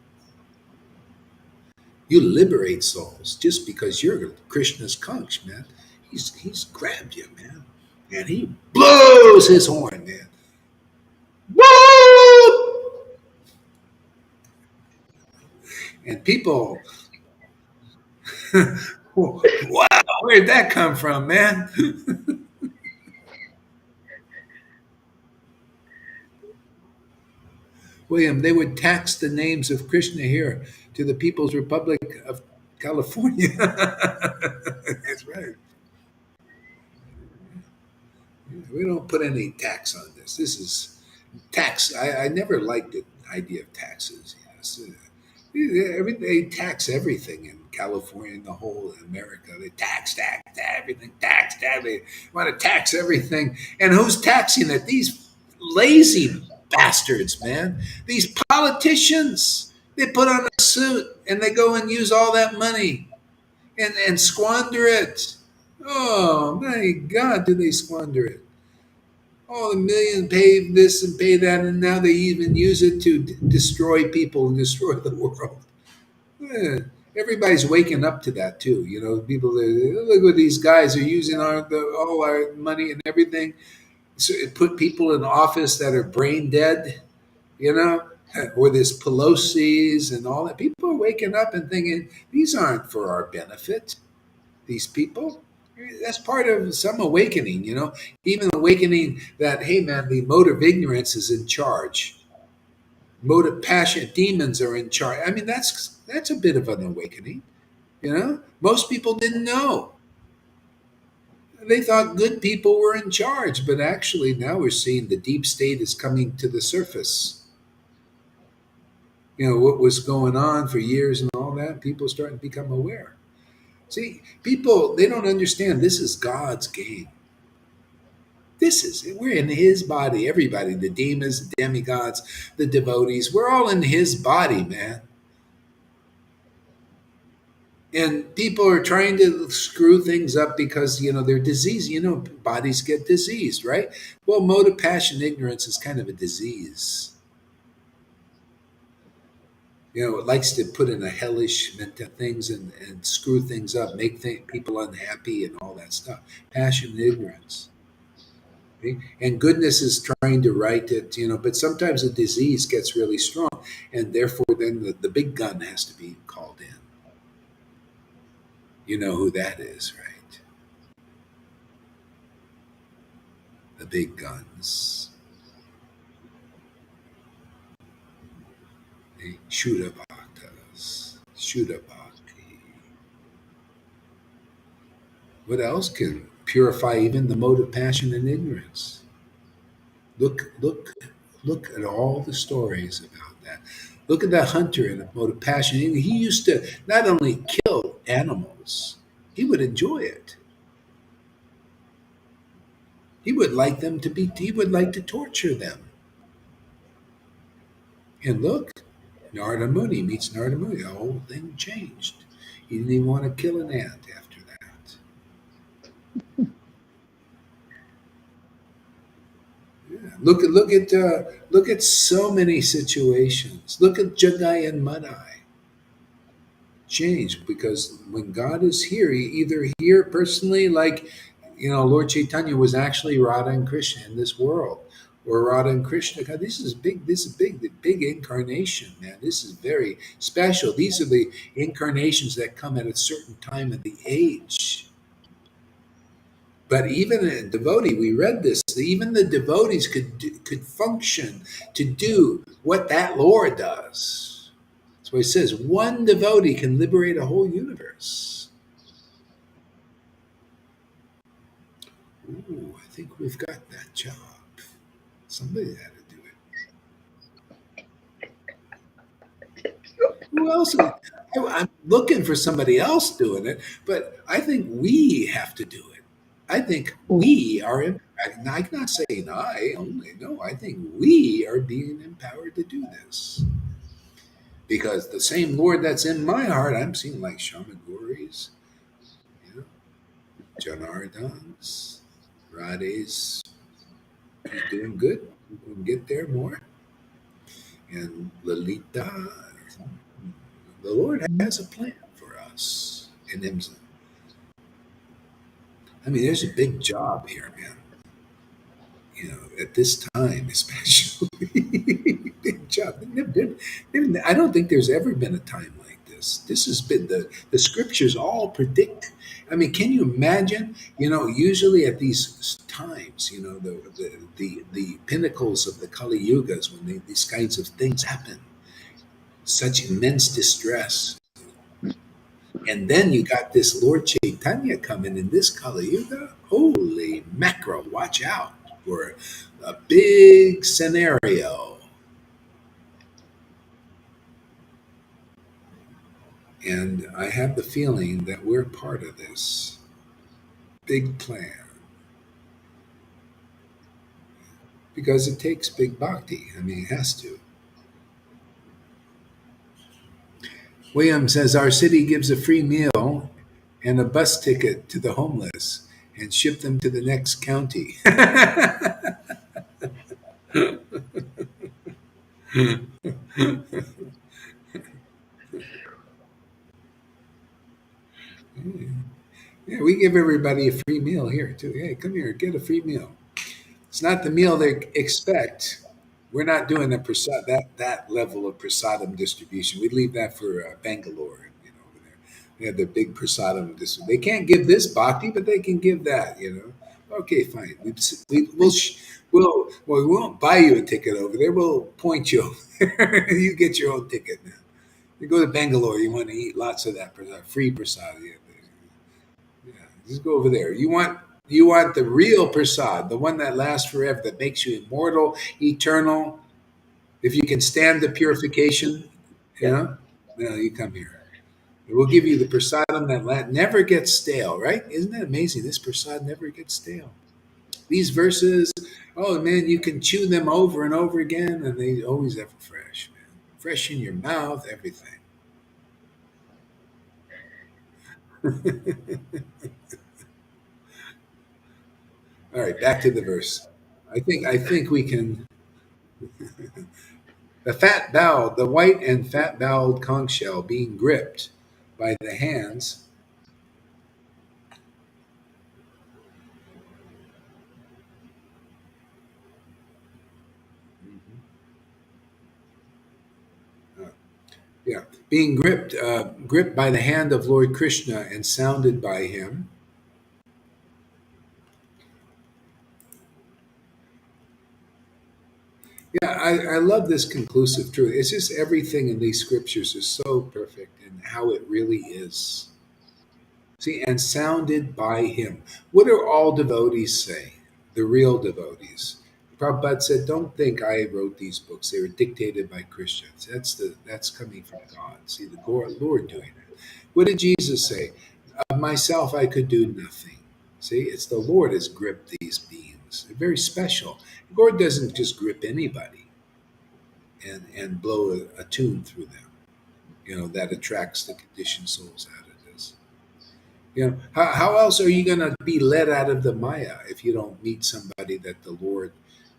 You liberate souls just because you're Krishna's conch, man. He's grabbed you, man. And he blows his horn, man. Woo! And people, Wow, where'd that come from, man? William, they would tax the names of Krishna here to the People's Republic of California. That's right. We don't put any tax on this. This is tax. I never liked the idea of taxes. Yes. They tax everything in California and the whole America. They tax everything, tax. They want to tax everything. And who's taxing it? These lazy bastards, man. These politicians. They put on a suit and they go and use all that money and squander it. Oh my God, do they squander it? Oh, the million pay this and pay that, and now they even use it to destroy people and destroy the world. Yeah. Everybody's waking up to that too. You know, people look what these guys are using all our money and everything. So it put people in office that are brain dead. You know, or this Pelosi's and all that. People are waking up and thinking these aren't for our benefit. These people. That's part of some awakening. You know, even awakening that hey man, the mode of ignorance is in charge. Mode of passion, demons are in charge. I mean, that's a bit of an awakening. You know, most people didn't know. They thought good people were in charge, but actually now we're seeing the deep state is coming to the surface. You know what was going on for years and all that. People starting to become aware. See, people they don't understand. This is God's game. This is we're in His body. Everybody, the demons, the demigods, the devotees, we're all in His body, man. And people are trying to screw things up because they're diseased. Bodies get diseased, right? Well, mode of passion ignorance is kind of a disease. It likes to put in a hellishment to things and screw things up, make people unhappy and all that stuff. Passion and ignorance. Okay? And goodness is trying to right it, but sometimes a disease gets really strong, and therefore then the big gun has to be called in. You know who that is, right? The big guns. The Shuddhabhaktas. Shuddhabhakti. What else can purify even the mode of passion and ignorance? Look at all the stories about that. Look at that hunter in the mode of passion. He used to not only kill animals, he would enjoy it. He would like to torture them. And look, Narada Muni meets Narada Muni. The whole thing changed. He didn't even want to kill an ant after that. Yeah. Look at so many situations. Look at Jagai and Madai change because when God is here, he either here personally, like Lord Chaitanya was actually Radha and Krishna in this world, or Radha and Krishna. God, this is big. This is big. The big incarnation, man. This is very special. These are the incarnations that come at a certain time of the age. But even a devotee, we read this. Even the devotees could function to do what that Lord does. So he says one devotee can liberate a whole universe. Ooh, I think we've got that job. Somebody had to do it. Who else? I'm looking for somebody else doing it, but I think we have to do it. I think we are. I'm not saying I only. No, I think we are being empowered to do this because the same Lord that's in my heart, I'm seeing like Shamaguris, you know, Janardans, Radhes. He's doing good. We can get there more. And Lalita, the Lord has a plan for us in Him. I mean, there's a big job here, man. At this time, especially, big job. I don't think there's ever been a time like this. This has been the scriptures all predict. I mean, can you imagine? Usually at these times, the pinnacles of the Kali Yugas, when these kinds of things happen, such immense distress. And then you got this Lord Chaitanya coming in this Kali Yuga. Holy mackerel, watch out for a big scenario. And I have the feeling that we're part of this big plan because it takes big bhakti. I mean, it has to. William says our city gives a free meal and a bus ticket to the homeless and ship them to the next county. Yeah, we give everybody a free meal here too. Hey, come here, get a free meal. It's not the meal they expect. We're not doing that level of prasadam distribution. We leave that for Bangalore. Over there, they have the big prasadam distribution. They can't give this bhakti, but they can give that. Okay, fine. We won't buy you a ticket over there. We'll point you over there. You get your own ticket now. You go to Bangalore. You want to eat lots of that free prasad. Yeah, just go over there. You want the real prasad, the one that lasts forever, that makes you immortal, eternal. If you can stand the purification, well, you come here. We'll give you the prasadam that never gets stale, right? Isn't that amazing? This prasad never gets stale. These verses, oh man, you can chew them over and over again, and they always have fresh, man. Fresh in your mouth, everything. All right, back to the verse. I think we can. The white and fat bowed conch shell being gripped by the hands. uh, yeah, being gripped by the hand of Lord Krishna and sounded by him. Yeah, I love this conclusive truth. It's just everything in these scriptures is so perfect and how it really is. See, and sounded by him. What do all devotees say? The real devotees. Prabhupada said, "Don't think I wrote these books. They were dictated by Christians. That's coming from God. See, the Lord doing it." What did Jesus say? Of myself, I could do nothing. See, it's the Lord has gripped these beings. They're very special. God doesn't just grip anybody and blow a tune through them. That attracts the conditioned souls out of this. How else are you going to be led out of the Maya if you don't meet somebody that the Lord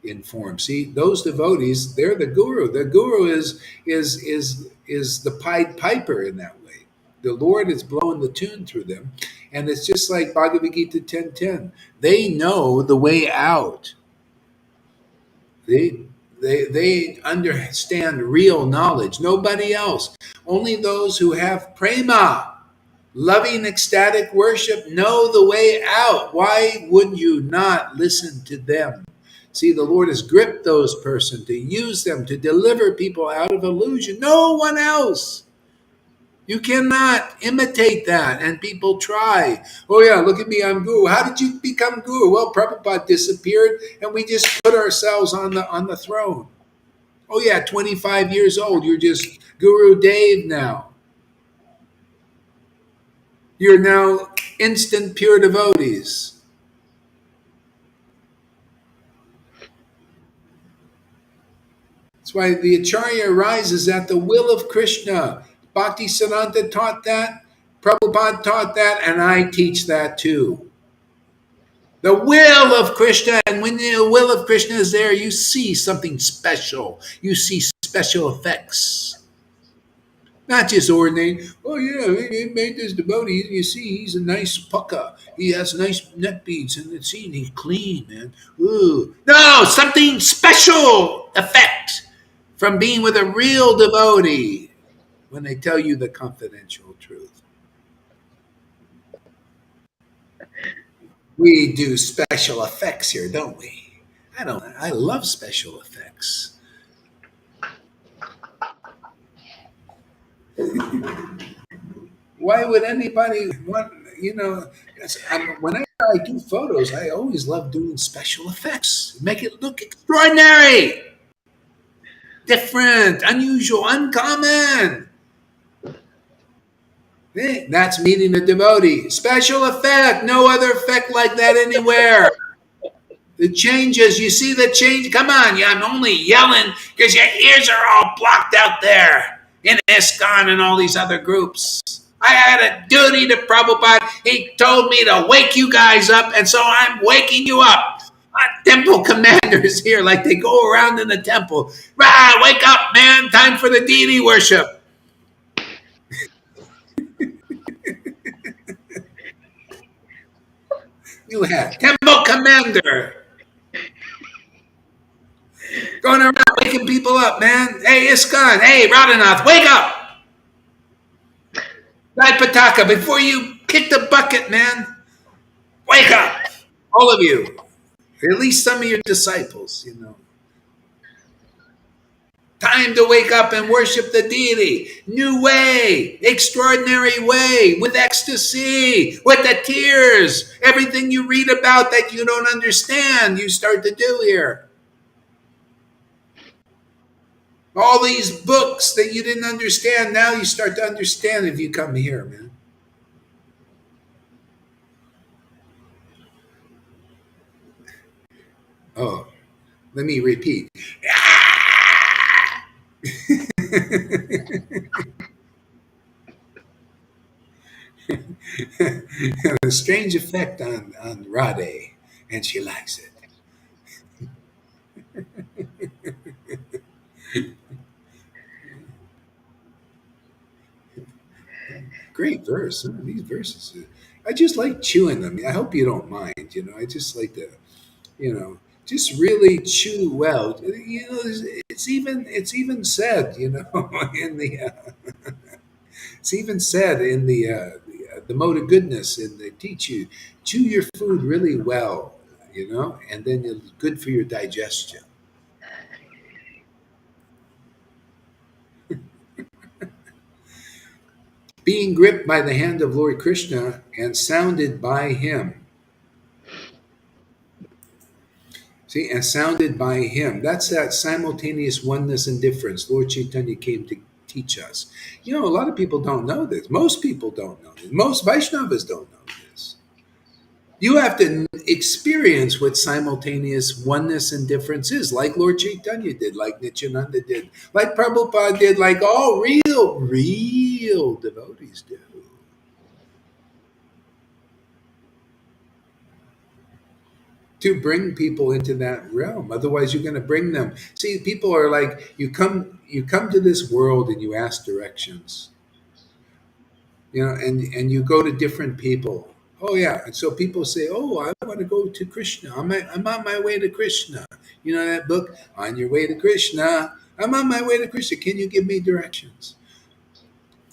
informs? See, those devotees, they're the guru. The guru is the Pied Piper in that way. The Lord is blowing the tune through them, and it's just like Bhagavad Gita 10:10. They know the way out. They they understand real knowledge. Nobody else. Only those who have prema, loving ecstatic worship, know the way out. Why would you not listen to them? See, the Lord has gripped those persons to use them to deliver people out of illusion. No one else. You cannot imitate that. And people try. Oh, yeah, look at me, I'm guru. How did you become guru? Well, Prabhupada disappeared and we just put ourselves on the throne. Oh, yeah, 25 years old. You're just Guru Dave now. You're now instant pure devotees. That's why the Acharya arises at the will of Krishna. Bhakti Siddhanta taught that, Prabhupada taught that, and I teach that too. The will of Krishna, and when the will of Krishna is there, you see something special. You see special effects. Not just ordinary. Oh yeah, he made this devotee. You see, he's a nice pukka. He has nice neck beads, and it's seen he's clean, man. Ooh, no, something special effect from being with a real devotee. when they tell you the confidential truth. We do special effects here, don't we? I don't. I love special effects. Why would anybody want? You know, whenever I do photos, I always love doing special effects. Make it look extraordinary, different, unusual, uncommon. That's meeting a devotee. Special effect. No other effect like that anywhere. The changes, you see the change? Come on, yeah, I'm only yelling because your ears are all blocked out there in ISKCON and all these other groups. I had a duty to Prabhupada. He told me to wake you guys up, and so I'm waking you up. Temple commanders here, like they go around in the temple. Rah, wake up, man. Time for the deity worship. You had temple commander going around waking people up, man. Hey, ISKCON. Hey, Radhanath, wake up. Right, Pataka, before you kick the bucket, man, wake up. All of you. Or at least some of your disciples, you know. Time to wake up and worship the deity. New way, extraordinary way, with ecstasy, with the tears. Everything you read about that you don't understand, you start to do here. All these books that you didn't understand, now you start to understand if you come here, man. Oh, let me repeat. A strange effect on Rade, and she likes it. Great verse. These verses, I just like chewing them. I hope you don't mind. You know, I just like to, you know, just really chew well. You know, it's even said, you know, in the it's even said in the mode of goodness, and they teach you chew your food really well, you know, and then it's good for your digestion. Being gripped by the hand of Lord Krishna and sounded by him. See, and sounded by him. That's that simultaneous oneness and difference Lord Chaitanya came to teach us. You know, a lot of people don't know this. Most people don't know this. Most Vaishnavas don't know this. You have to experience what simultaneous oneness and difference is, like Lord Chaitanya did, like Nityananda did, like Prabhupada did, like all real devotees do. To bring people into that realm. Otherwise, you're going to bring them. See, people are like, you come to this world and you ask directions, you know, and you go to different people. Oh yeah, and so people say, "Oh, I want to go to Krishna. I'm on my way to Krishna." You know that book, On Your Way to Krishna. I'm on my way to Krishna. Can you give me directions?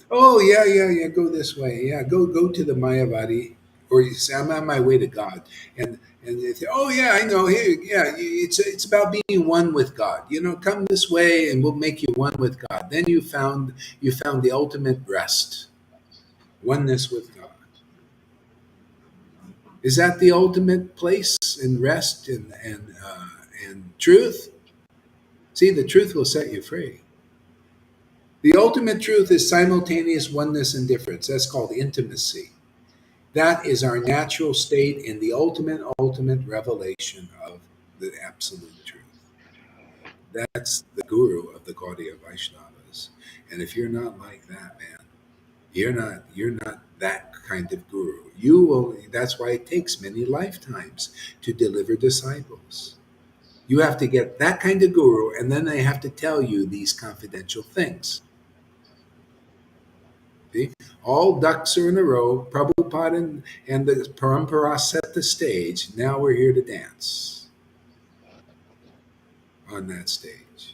Oh yeah, yeah, yeah. Go this way. Yeah, go to the Mayavadi, or you say I'm on my way to God, and they say, oh yeah, I know. Here, yeah, it's about being one with God. You know, come this way, and we'll make you one with God. Then you found the ultimate rest, oneness with God. Is that the ultimate place in rest and truth? See, the truth will set you free. The ultimate truth is simultaneous oneness and difference. That's called intimacy. That is our natural state in the ultimate revelation of the absolute truth. That's the guru of the Gaudiya Vaishnavas. And if you're not like that, man, you're not that kind of guru. You will That's why it takes many lifetimes to deliver disciples. You have to get that kind of guru, and then they have to tell you these confidential things. See? All ducks are in a row. Prabhupada and the Parampara set the stage. Now we're here to dance on that stage.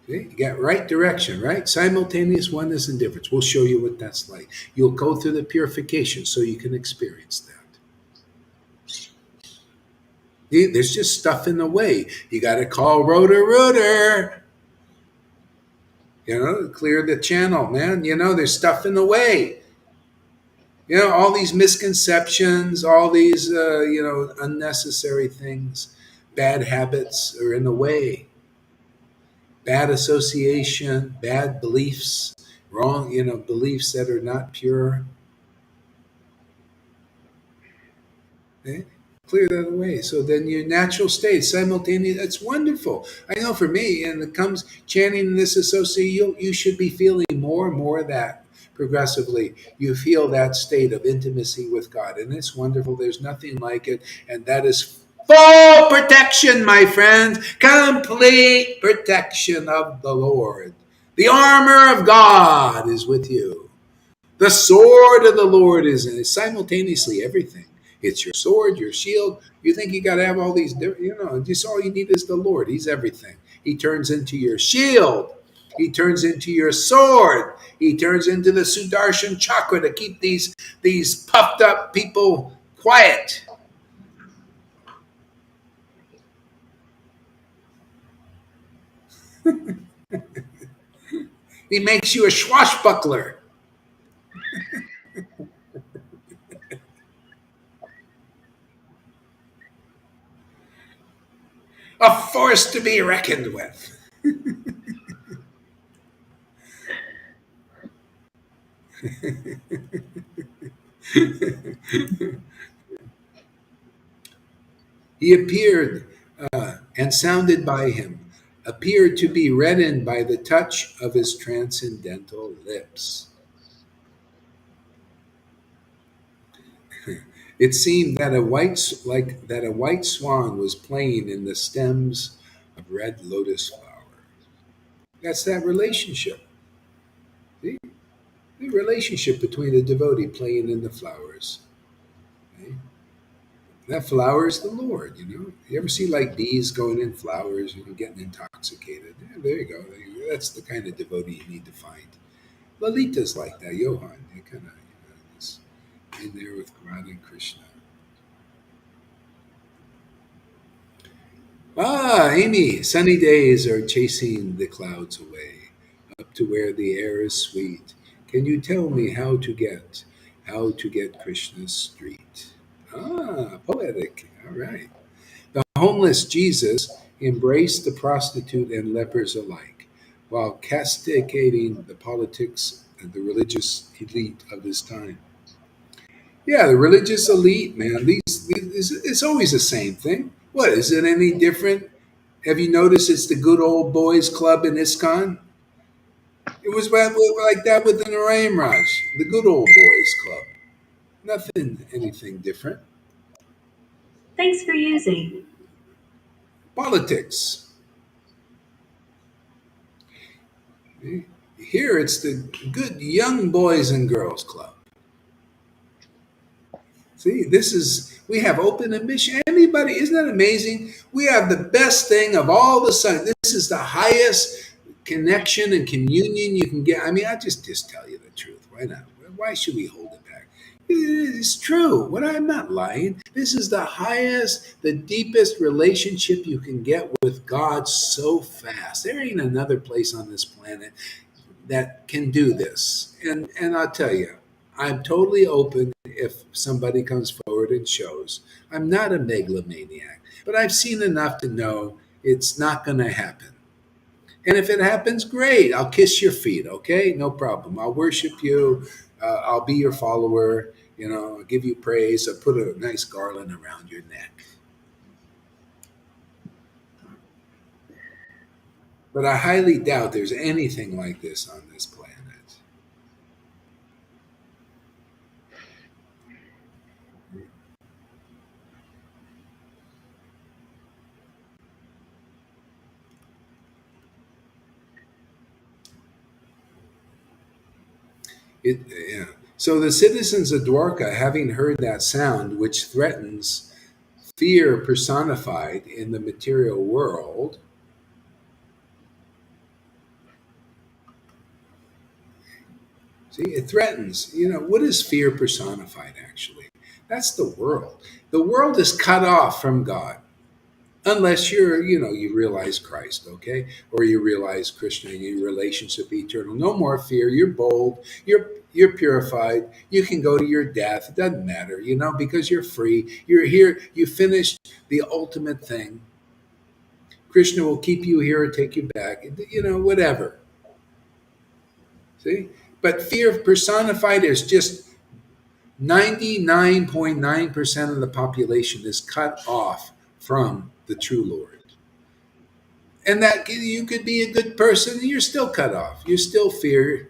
See? You got right direction, right? Simultaneous oneness and difference. We'll show you what that's like. You'll go through the purification so you can experience that. See, there's just stuff in the way. You got to call Rotor, clear the channel, man. There's stuff in the way. All these misconceptions, all these, unnecessary things, bad habits are in the way. Bad association, bad beliefs, wrong, beliefs that are not pure. Okay? Clear that away. So then your natural state, simultaneous, that's wonderful. I know for me, and it comes chanting this association, you should be feeling more and more of that progressively. You feel that state of intimacy with God, and it's wonderful. There's nothing like it, and that is full protection, my friends, complete protection of the Lord. The armor of God is with you. The sword of the Lord is in it. Simultaneously everything. It's your sword, your shield. You think you got to have all these different, just all you need is the Lord. He's everything. He turns into your shield. He turns into your sword. He turns into the Sudarshan chakra to keep these puffed up people quiet. He makes you a swashbuckler, a force to be reckoned with. He appeared and sounded by him, appeared to be reddened by the touch of his transcendental lips. It seemed that a white swan was playing in the stems of red lotus flower. That's that relationship. See? The relationship between the devotee playing in the flowers. Okay? That flower is the Lord. You ever see like bees going in flowers, getting intoxicated? Yeah, there you go. That's the kind of devotee you need to find. Lalita's like that, Johan. They kind of, is in there with Radha and Krishna. Ah, Amy, sunny days are chasing the clouds away, up to where the air is sweet. Can you tell me how to get Krishna's street? Ah, poetic. All right. The homeless Jesus embraced the prostitute and lepers alike, while castigating the politics and the religious elite of his time. Yeah, the religious elite, man. It's always the same thing. What is it any different? Have you noticed it's the good old boys club in ISKCON? It was like that with the Narayan Raj, the good old boys club. Nothing, anything different. Thanks for using. Politics. Here it's the good young boys and girls club. See, we have open admission. Anybody, isn't that amazing? We have the best thing of all the sun. This is the highest connection and communion you can get. I mean, I just tell you the truth. Why not? Why should we hold it back? It's true. What I'm not lying. This is the highest, the deepest relationship you can get with God so fast. There ain't another place on this planet that can do this. And I'll tell you, I'm totally open if somebody comes forward and shows. I'm not a megalomaniac, but I've seen enough to know it's not going to happen. And if it happens, great. I'll kiss your feet, okay? No problem. I'll worship you. I'll be your follower. I'll give you praise. I'll put a nice garland around your neck. But I highly doubt there's anything like this on this planet. Yeah. So the citizens of Dwarka, having heard that sound, which threatens fear personified in the material world, See, it threatens. What is fear personified actually? That's the world. The world is cut off from God. Unless you realize Christ, okay? Or you realize Krishna and your relationship eternal. No more fear. You're bold. You're purified. You can go to your death. It doesn't matter, because you're free. You're here. You finished the ultimate thing. Krishna will keep you here or take you back. Whatever. See? But fear personified is just 99.9% of the population is cut off from the true Lord. And that you could be a good person and you're still cut off. You're still fear,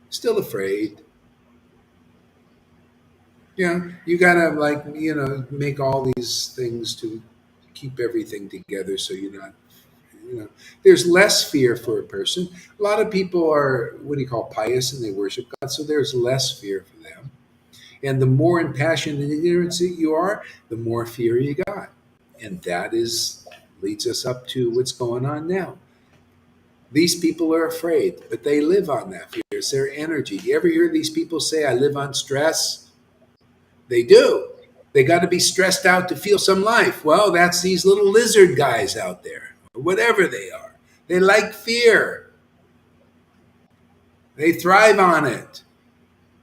still afraid. You gotta make all these things to keep everything together so you're not there's less fear for a person. A lot of people are what do you call pious and they worship God, so there's less fear for them. And the more impassioned and ignorant you are, the more fear you got. And that is leads us up to what's going on now. These people are afraid, but they live on that fear. It's their energy. You ever hear these people say, I live on stress? They do. They got to be stressed out to feel some life. Well, that's these little lizard guys out there, or whatever they are. They like fear, they thrive on it.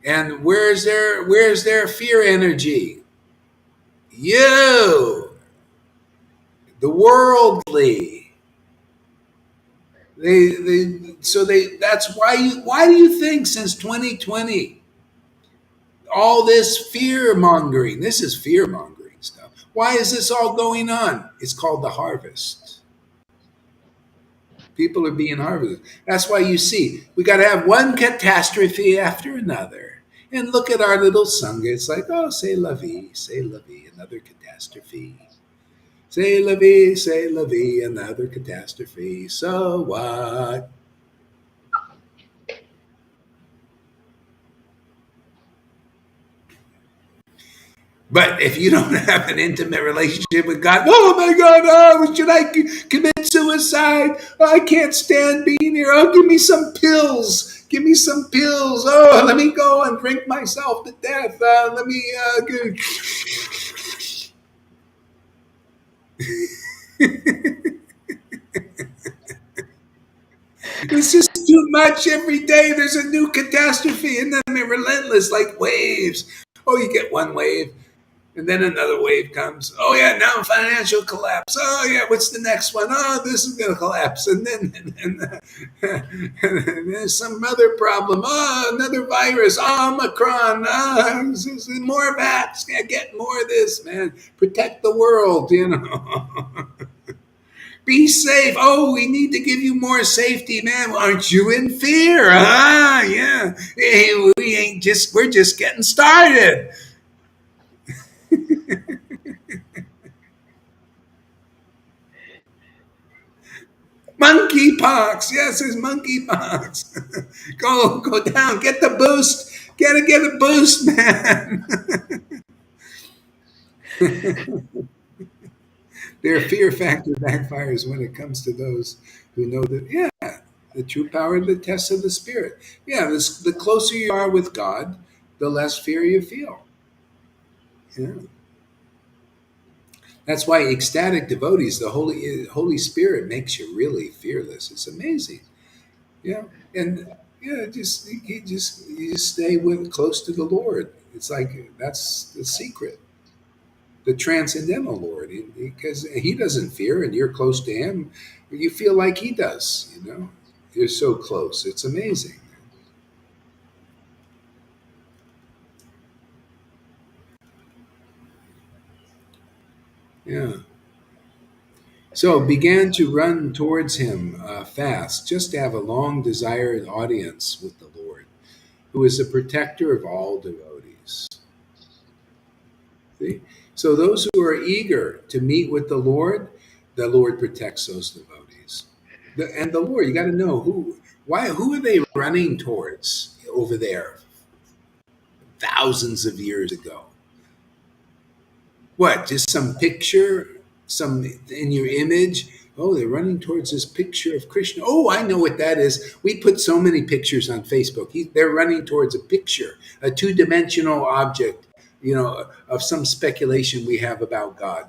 And where's their fear energy? You, the worldly. That's why do you think since 2020 all this fear mongering. This is fear mongering stuff. Why is this all going on? It's called the harvest. People are being harvested. That's why you see we got to have one catastrophe after another. And look at our little sangha. It's like, oh, say la vie, another catastrophe. Say la vie, another catastrophe. So what? But if you don't have an intimate relationship with God, oh my God, should I commit suicide? Oh, I can't stand being here. Oh, give me some pills. Give me some pills. Oh, let me go and drink myself to death. Let me. It's just too much every day. There's a new catastrophe, and then they're relentless like waves. Oh, you get one wave. And then another wave comes. Oh yeah, now financial collapse. Oh yeah, what's the next one? Oh, this is going to collapse. And then and there's some other problem. Oh, another virus. Oh, Omicron. Oh, more vax. Get more of this, man. Protect the world. Be safe. Oh, we need to give you more safety, man. Aren't you in fear? Ah, yeah. Hey, we're just getting started. Monkeypox. Yes, it's monkeypox. Go down. Get the boost. Get a boost, man. Their fear factor backfires when it comes to those who know that, yeah, the true power of the test of the spirit. Yeah, the closer you are with God, the less fear you feel. Yeah. That's why ecstatic devotees, the Holy Spirit makes you really fearless. It's amazing. Yeah, and yeah, you just stay with close to the Lord. It's like that's the secret, the transcendental Lord, because He doesn't fear, and you're close to Him. You feel like He does. You're so close. It's amazing. Yeah. So began to run towards Him fast, just to have a long desired audience with the Lord, who is the protector of all devotees. See? So those who are eager to meet with the Lord protects those devotees. And the Lord, you got to know who are they running towards over there thousands of years ago? What? Just some picture, some in your image? Oh, they're running towards this picture of Krishna. Oh, I know what that is. We put so many pictures on Facebook. They're running towards a picture, a two-dimensional object, of some speculation we have about God.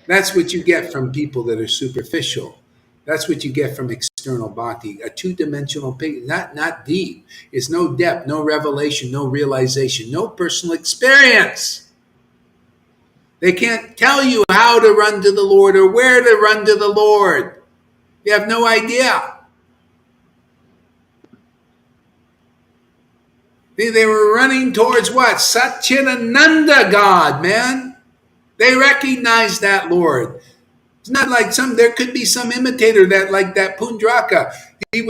That's what you get from people that are superficial. That's what you get from external bhakti, a two-dimensional picture, not deep. It's no depth, no revelation, no realization, no personal experience. They can't tell you how to run to the Lord or where to run to the Lord. You have no idea. They were running towards what? Satchitananda God, man. They recognize that Lord. It's not like there could be some imitator that, like that Pundraka. He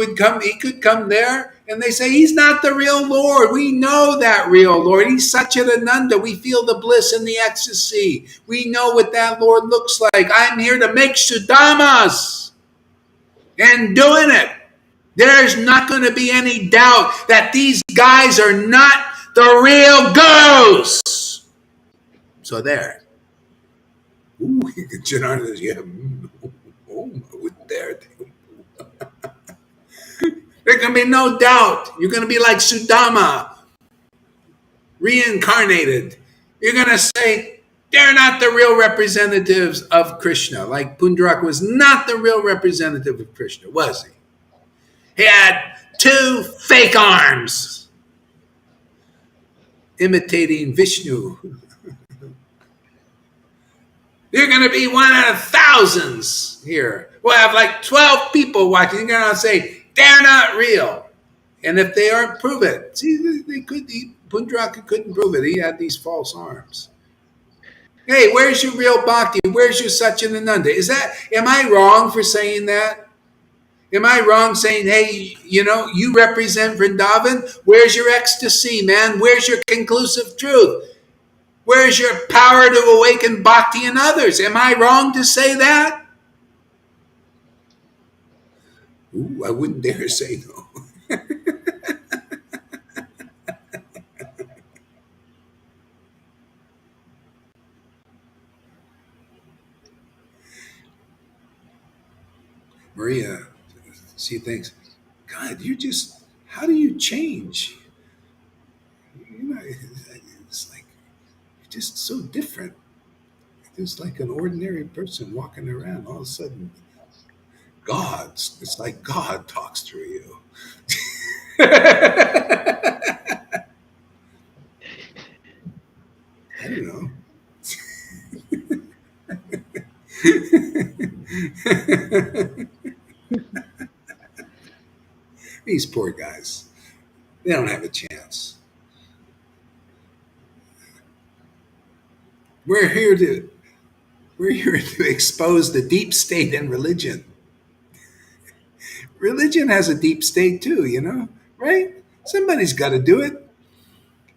could come there and they say, he's not the real Lord. We know that real Lord. He's Satchitananda. We feel the bliss and the ecstasy. We know what that Lord looks like. I'm here to make Sudamas and doing it. There's not going to be any doubt that these guys are not the real ghosts. So there. Ooh, Janardan says, yeah. Oh, there. There can be no doubt. You're going to be like Sudama, reincarnated. You're going to say, they're not the real representatives of Krishna. Like Pundarak was not the real representative of Krishna, was he? He had two fake arms imitating Vishnu. You're going to be one out of thousands here. We'll have like 12 people watching. You're going to say, they're not real. And if they aren't, prove it. See, Pundraka couldn't prove it. He had these false arms. Hey, where's your real bhakti? Where's your Satchitananda? Am I wrong for saying that? Am I wrong saying, hey, you represent Vrindavan? Where's your ecstasy, man? Where's your conclusive truth? Where's your power to awaken bhakti in others? Am I wrong to say that? Ooh, I wouldn't dare say no. Maria, she thinks, God, how do you change? It's like, you're just so different. Just like an ordinary person walking around. All of a sudden, it's like God talks through you. I don't know. These poor guys, they don't have a chance. We're here to expose the deep state in religion. Religion has a deep state too, right? Somebody's got to do it.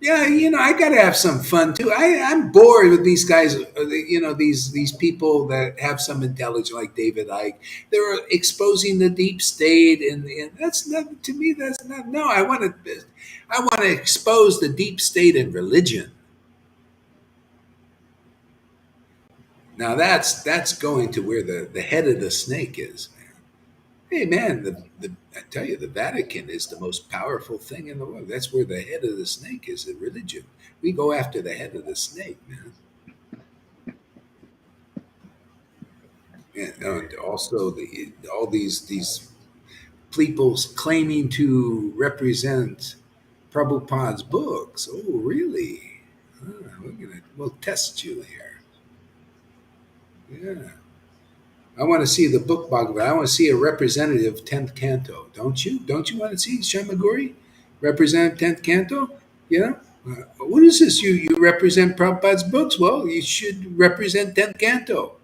Yeah, I got to have some fun too. I'm bored with these guys. These people that have some intelligence, like David Icke. They're exposing the deep state, and that's not, to me. That's not. No, I want to expose the deep state in religion. Now that's going to where the head of the snake is. Hey man, I tell you, the Vatican is the most powerful thing in the world. That's where the head of the snake is, in religion. We go after the head of the snake, man. And also all these people claiming to represent Prabhupada's books. Oh, really? We'll test you here. Yeah. I want to see the book Bhagavad. I want to see a representative 10th canto. Don't you? Don't you want to see Shamaguri? Representative 10th canto? What is this? You represent Prabhupada's books? Well, you should represent 10th canto.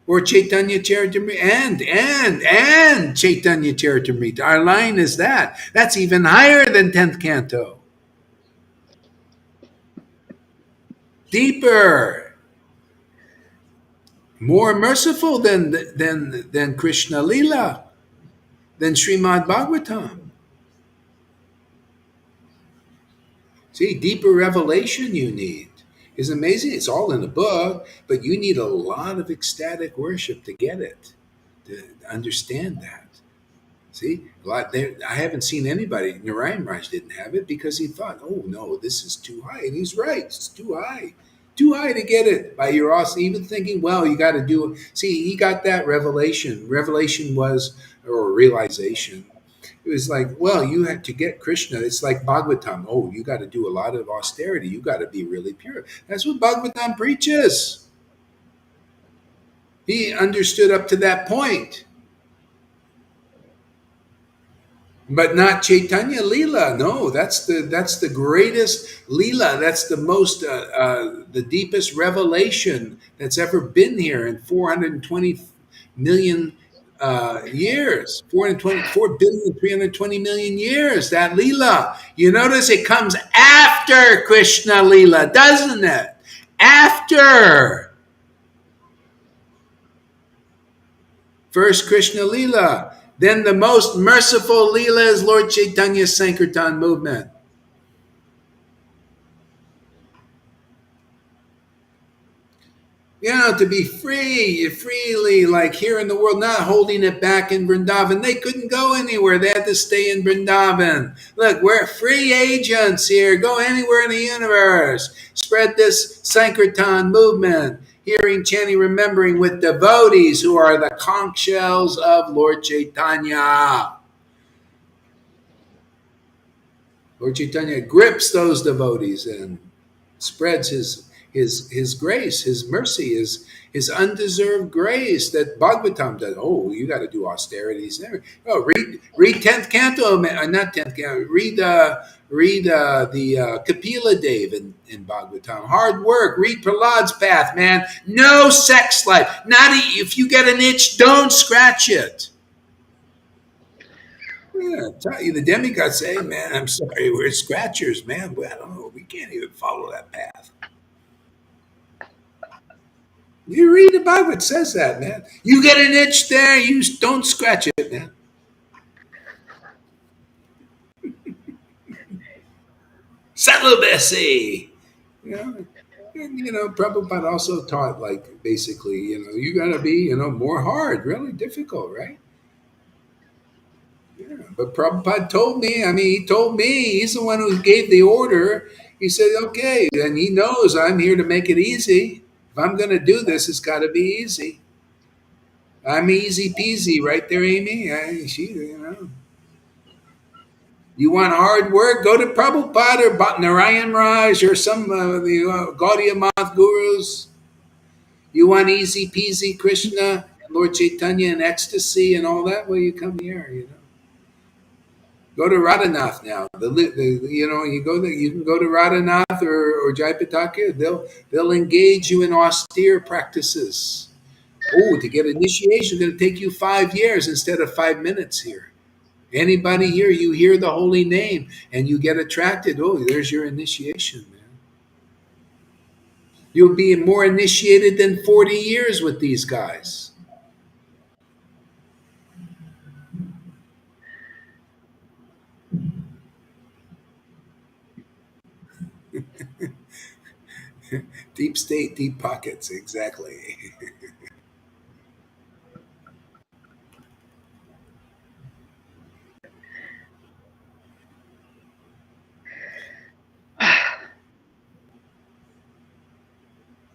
Or Chaitanya Charitamrita and Chaitanya Charitamrita. Our line is that. That's even higher than 10th canto. Deeper. More merciful than Krishna Lila, than Srimad Bhagavatam. See, deeper revelation you need. Isn't it amazing? It's all in the book, but you need a lot of ecstatic worship to get it, to understand that. See, a lot there. I haven't seen anybody. Narayan Raj didn't have it because he thought, "Oh no, this is too high," and he's right. It's too high to get it by your awesome. Even thinking, well, you got to do it. See, he got that revelation. Revelation was or realization. It was like, well, you had to get Krishna. It's like Bhagavatam. Oh, you got to do a lot of austerity. You got to be really pure. That's what Bhagavatam preaches. He understood up to that point. But not Chaitanya Leela. No, that's the greatest Leela. That's the most the deepest revelation that's ever been here in 420 million years. 424,320,000,000 years. That Leela. You notice it comes after Krishna Leela, doesn't it? After first Krishna Leela. Then the most merciful Leela is Lord Chaitanya's Sankirtan movement. To be free, freely, like here in the world, not holding it back in Vrindavan. They couldn't go anywhere. They had to stay in Vrindavan. Look, we're free agents here. Go anywhere in the universe. Spread this Sankirtan movement. Hearing, chanting, remembering with devotees who are the conch shells of Lord Chaitanya. Lord Chaitanya grips those devotees and spreads his grace, his mercy, his undeserved grace that Bhagavatam does. Oh, you got to do austerities. Oh, read 10th canto, not 10th canto. Read the Kapila Dev in Bhagavatam. Hard work. Read Prahlad's path, man. No sex life. If you get an itch, don't scratch it. Yeah, tell you the demigods say, man, I'm sorry, we're scratchers, man. I don't know, we can't even follow that path. You read the Bible, it says that, man. You get an itch there, you don't scratch it, man. Celibacy. You know, and Prabhupada also taught like basically, you gotta be, more hard, really difficult, right? Yeah. But Prabhupada told me, he told me, he's the one who gave the order. He said, okay, and he knows I'm here to make it easy. If I'm going to do this, it's got to be easy. I'm easy peasy, right there, Amy. You want hard work? Go to Prabhupada or Narayan Raj or some of the Gaudiya Math gurus. You want easy peasy Krishna, Lord Chaitanya and ecstasy and all that? Well, you come here. Go to Radhanath now. You go there. You can go to Radhanath or Jayapataka. They'll engage you in austere practices. Oh, to get initiation, it's going to take you 5 years instead of 5 minutes here. Anybody here, you hear the holy name and you get attracted. Oh, there's your initiation, man. You'll be more initiated than 40 years with these guys. Deep state, deep pockets, exactly.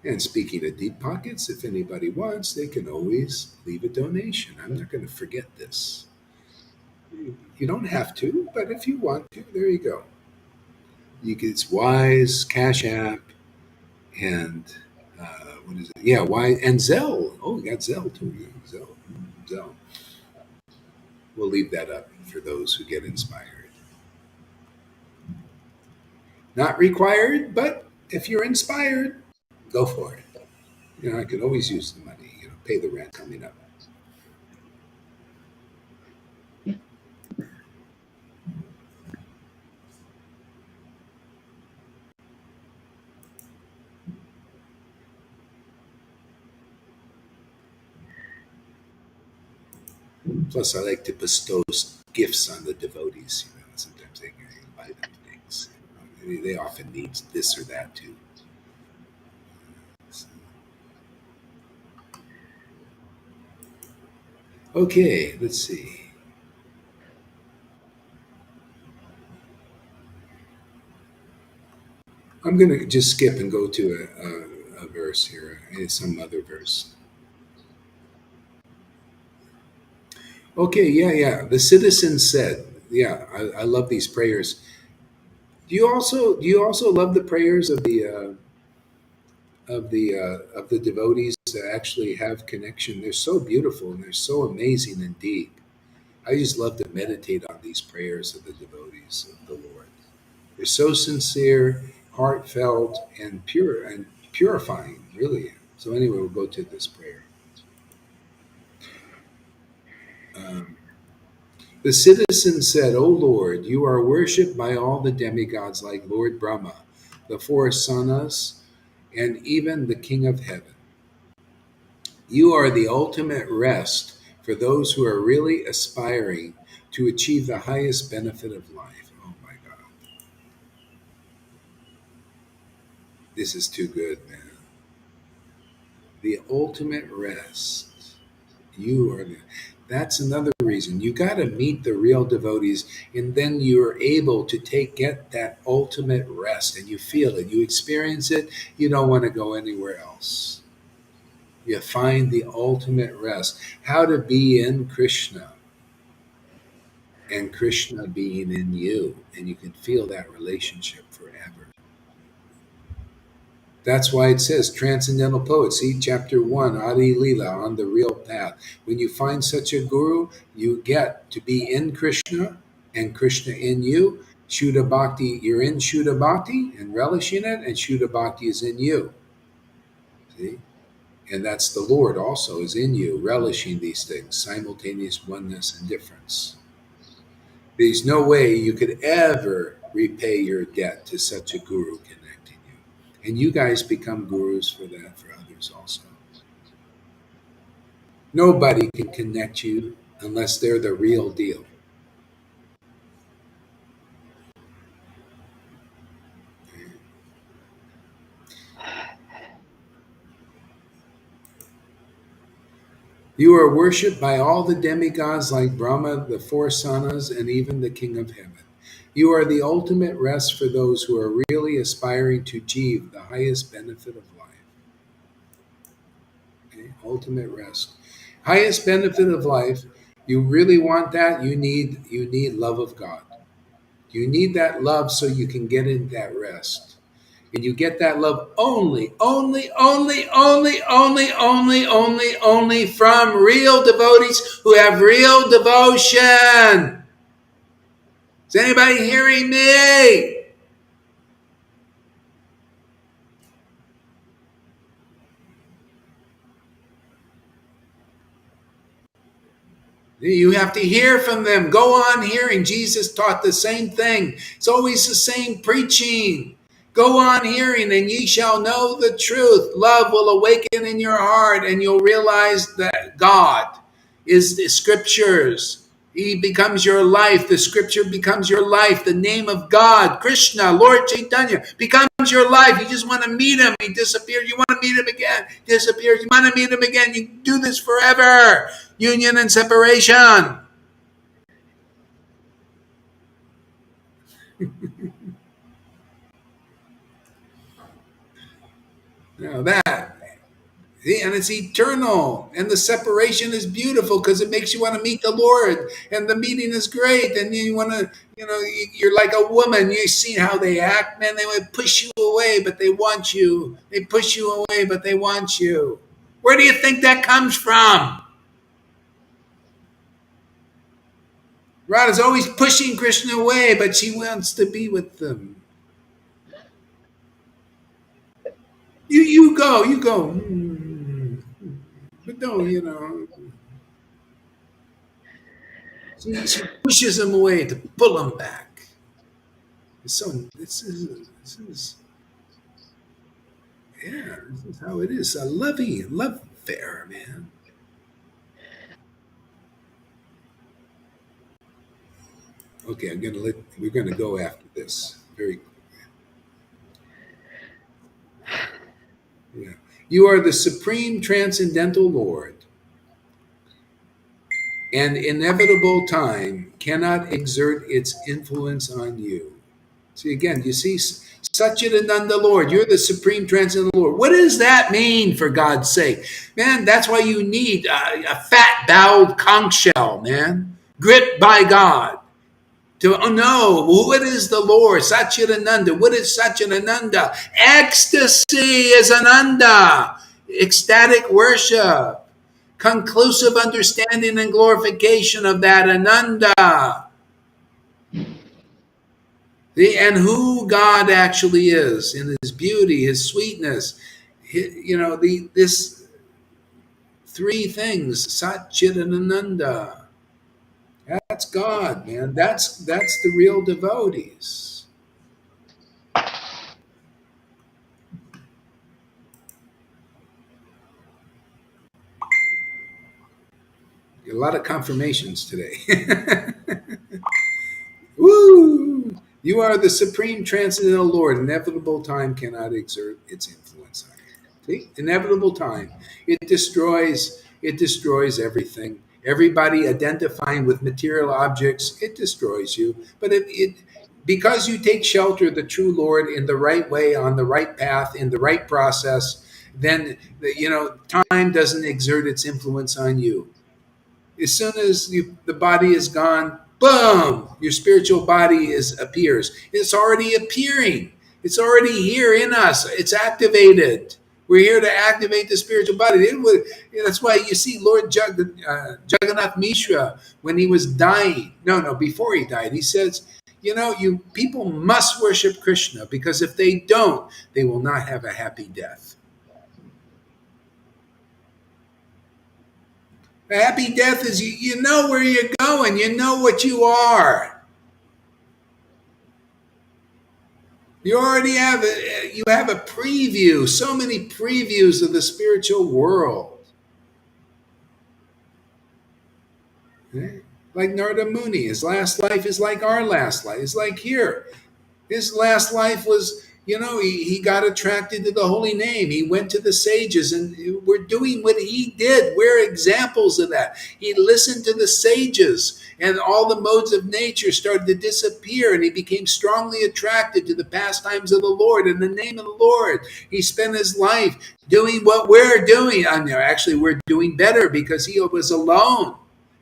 And speaking of deep pockets, if anybody wants, they can always leave a donation. I'm not going to forget this. You don't have to, but if you want to, there you go. It's Wise, Cash App, and what is it? Yeah, Wise and Zelle. Oh, we got Zelle too. Yeah, Zelle. We'll leave that up for those who get inspired. Not required, but if you're inspired, go for it. I could always use the money. Pay the rent coming up. Plus, I like to bestow gifts on the devotees. Sometimes they buy them things. They often need this or that too. Okay, let's see. I'm going to just skip and go to a verse here, some other verse. Okay, yeah, yeah. The citizen said, yeah, I love these prayers. Do you also love the prayers of the devotees that actually have connection? They're so beautiful and they're so amazing and deep. I just love to meditate on these prayers of the devotees of the Lord. They're so sincere, heartfelt, and pure and purifying, really. So anyway, we'll go to this prayer. Um, the citizen said, "O Lord, you are worshipped by all the demigods like Lord Brahma, the four sanas, and even the King of Heaven. You are the ultimate rest for those who are really aspiring to achieve the highest benefit of life." Oh my God, this is too good, man. The ultimate rest. You are the. That's another reason you got to meet the real devotees, and then you're able to get that ultimate rest, and you feel it, you experience it. You don't want to go anywhere else. You find the ultimate rest. How to be in Krishna, and Krishna being in you, and you can feel that relationship forever. That's why it says transcendental poets. See chapter 1, Adi Lila, on the real path. When you find such a guru, you get to be in Krishna and Krishna in you. Shuddha Bhakti, you're in Shuddha Bhakti and relishing it, and Shuddha Bhakti is in you. See? And that's the Lord also is in you, relishing these things, simultaneous oneness and difference. There's no way you could ever repay your debt to such a guru connecting you. And you guys become gurus for that for others also. Nobody can connect you unless they're the real deal. You are worshipped by all the demigods like Brahma, the four sanas, and even the King of Heaven. You are the ultimate rest for those who are really aspiring to achieve the highest benefit of life. Okay? Ultimate rest. Highest benefit of life. You really want that? You need love of God. You need that love so you can get in that rest. And you get that love only from real devotees who have real devotion. Is anybody hearing me? You have to hear from them. Go on hearing. Jesus taught the same thing. It's always the same preaching. Go on hearing, and ye shall know the truth. Love will awaken in your heart, and you'll realize that God is the scriptures. He becomes your life. The scripture becomes your life. The name of God, Krishna, Lord Chaitanya, becomes your life. You just want to meet him. He disappeared. You want to meet him again. Disappears. You want to meet him again. You do this forever. Union and separation. That. See, and it's eternal. And the separation is beautiful because it makes you want to meet the Lord. And the meeting is great. And you want to, you're like a woman. You see how they act, man. They would push you away, but they want you. They push you away, but they want you. Where do you think that comes from? Radha's always pushing Krishna away, but she wants to be with them. You go. But don't, she pushes him away to pull him back. It's so this is yeah, this is how it is. A love affair, man. Okay, we're gonna go after this. Very yeah. You are the supreme transcendental Lord. and inevitable time cannot exert its influence on you. See, again, you see, Satchidananda Lord, you're the supreme transcendental Lord. What does that mean, for God's sake? Man, that's why you need a fat bowed conch shell, man, gripped by God. To know what is the Lord, Satchidananda. What is Satchidananda? Ecstasy is Ananda, ecstatic worship, conclusive understanding and glorification of that Ananda. And who God actually is in his beauty, his sweetness. This three things, Satchidananda. That's God, man. That's the real devotees. A lot of confirmations today. Woo! You are the supreme transcendental Lord. Inevitable time cannot exert its influence on you. See? Inevitable time. It destroys everything. Everybody identifying with material objects, it destroys you. But it because you take shelter of the true Lord in the right way, on the right path, in the right process, then time doesn't exert its influence on you. As soon as the body is gone, boom, your spiritual body appears. It's already appearing. It's already here in us. It's activated. We're here to activate the spiritual body. That's why you see Lord Jagannath Mishra, when he was dying. No, before he died, he says, you people must worship Krishna, because if they don't, they will not have a happy death. A happy death is you know where you're going, you know what you are. You have a preview, so many previews of the spiritual world. Eh? Like Narada Muni, his last life is like our last life. It's like here. His last life was, he got attracted to the holy name. He went to the sages, and we're doing what he did. We're examples of that. He listened to the sages, and all the modes of nature started to disappear, and he became strongly attracted to the pastimes of the Lord in the name of the Lord. He spent his life doing what we're doing. Actually, we're doing better, because he was alone.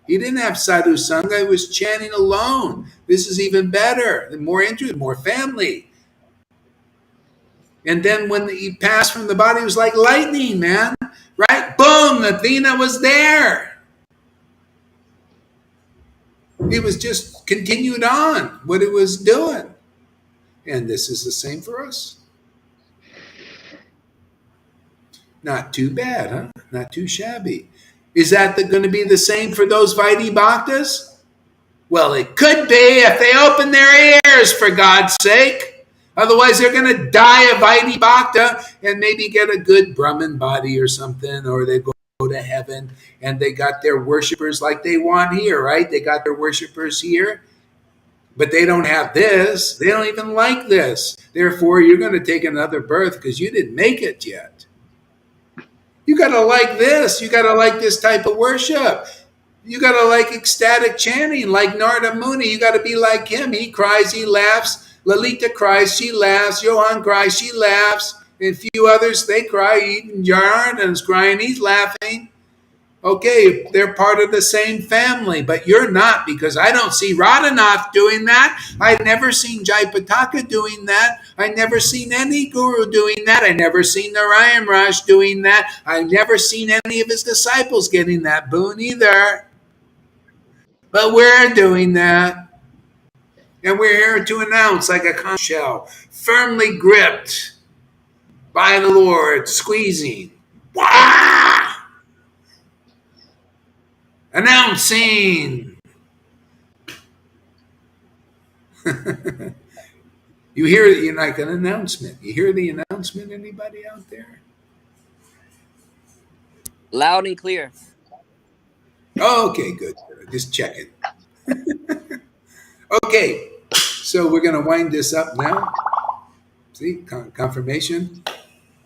He didn't have sadhu sangha. He was chanting alone. This is even better, more interest, more family. And then when he passed from the body, it was like lightning, man. Right? Boom, the Athena was there. It was just continued on what it was doing. And this is the same for us. Not too bad, huh? Not too shabby. Is that going to be the same for those Vaidhi Bhaktas? Well, it could be if they open their ears, for God's sake. Otherwise, they're going to die of Vaidhi Bhakta and maybe get a good Brahmin body or something, or they go to heaven and they got their worshipers like they want here, right? They got their worshipers here, but they don't have this. They don't even like this. Therefore, you're going to take another birth because you didn't make it yet. You got to like this. You got to like this type of worship. You got to like ecstatic chanting, like Narada Muni. You got to be like him. He cries, he laughs. Lalita cries, she laughs. Johan cries, she laughs. And a few others, they cry. Even Janarandan's crying, he's laughing. Okay, they're part of the same family, but you're not, because I don't see Radhanath doing that. I've never seen Jaipataka doing that. I never seen any guru doing that. I never seen Narayan Raj doing that. I've never seen any of his disciples getting that boon either. But we're doing that. And we're here to announce, like a conch shell, firmly gripped by the Lord, squeezing. Wah! Announcing. You hear like an announcement. You hear the announcement, anybody out there? Loud and clear. Oh, okay, good. Just checking. Okay, so we're going to wind this up now. See, confirmation.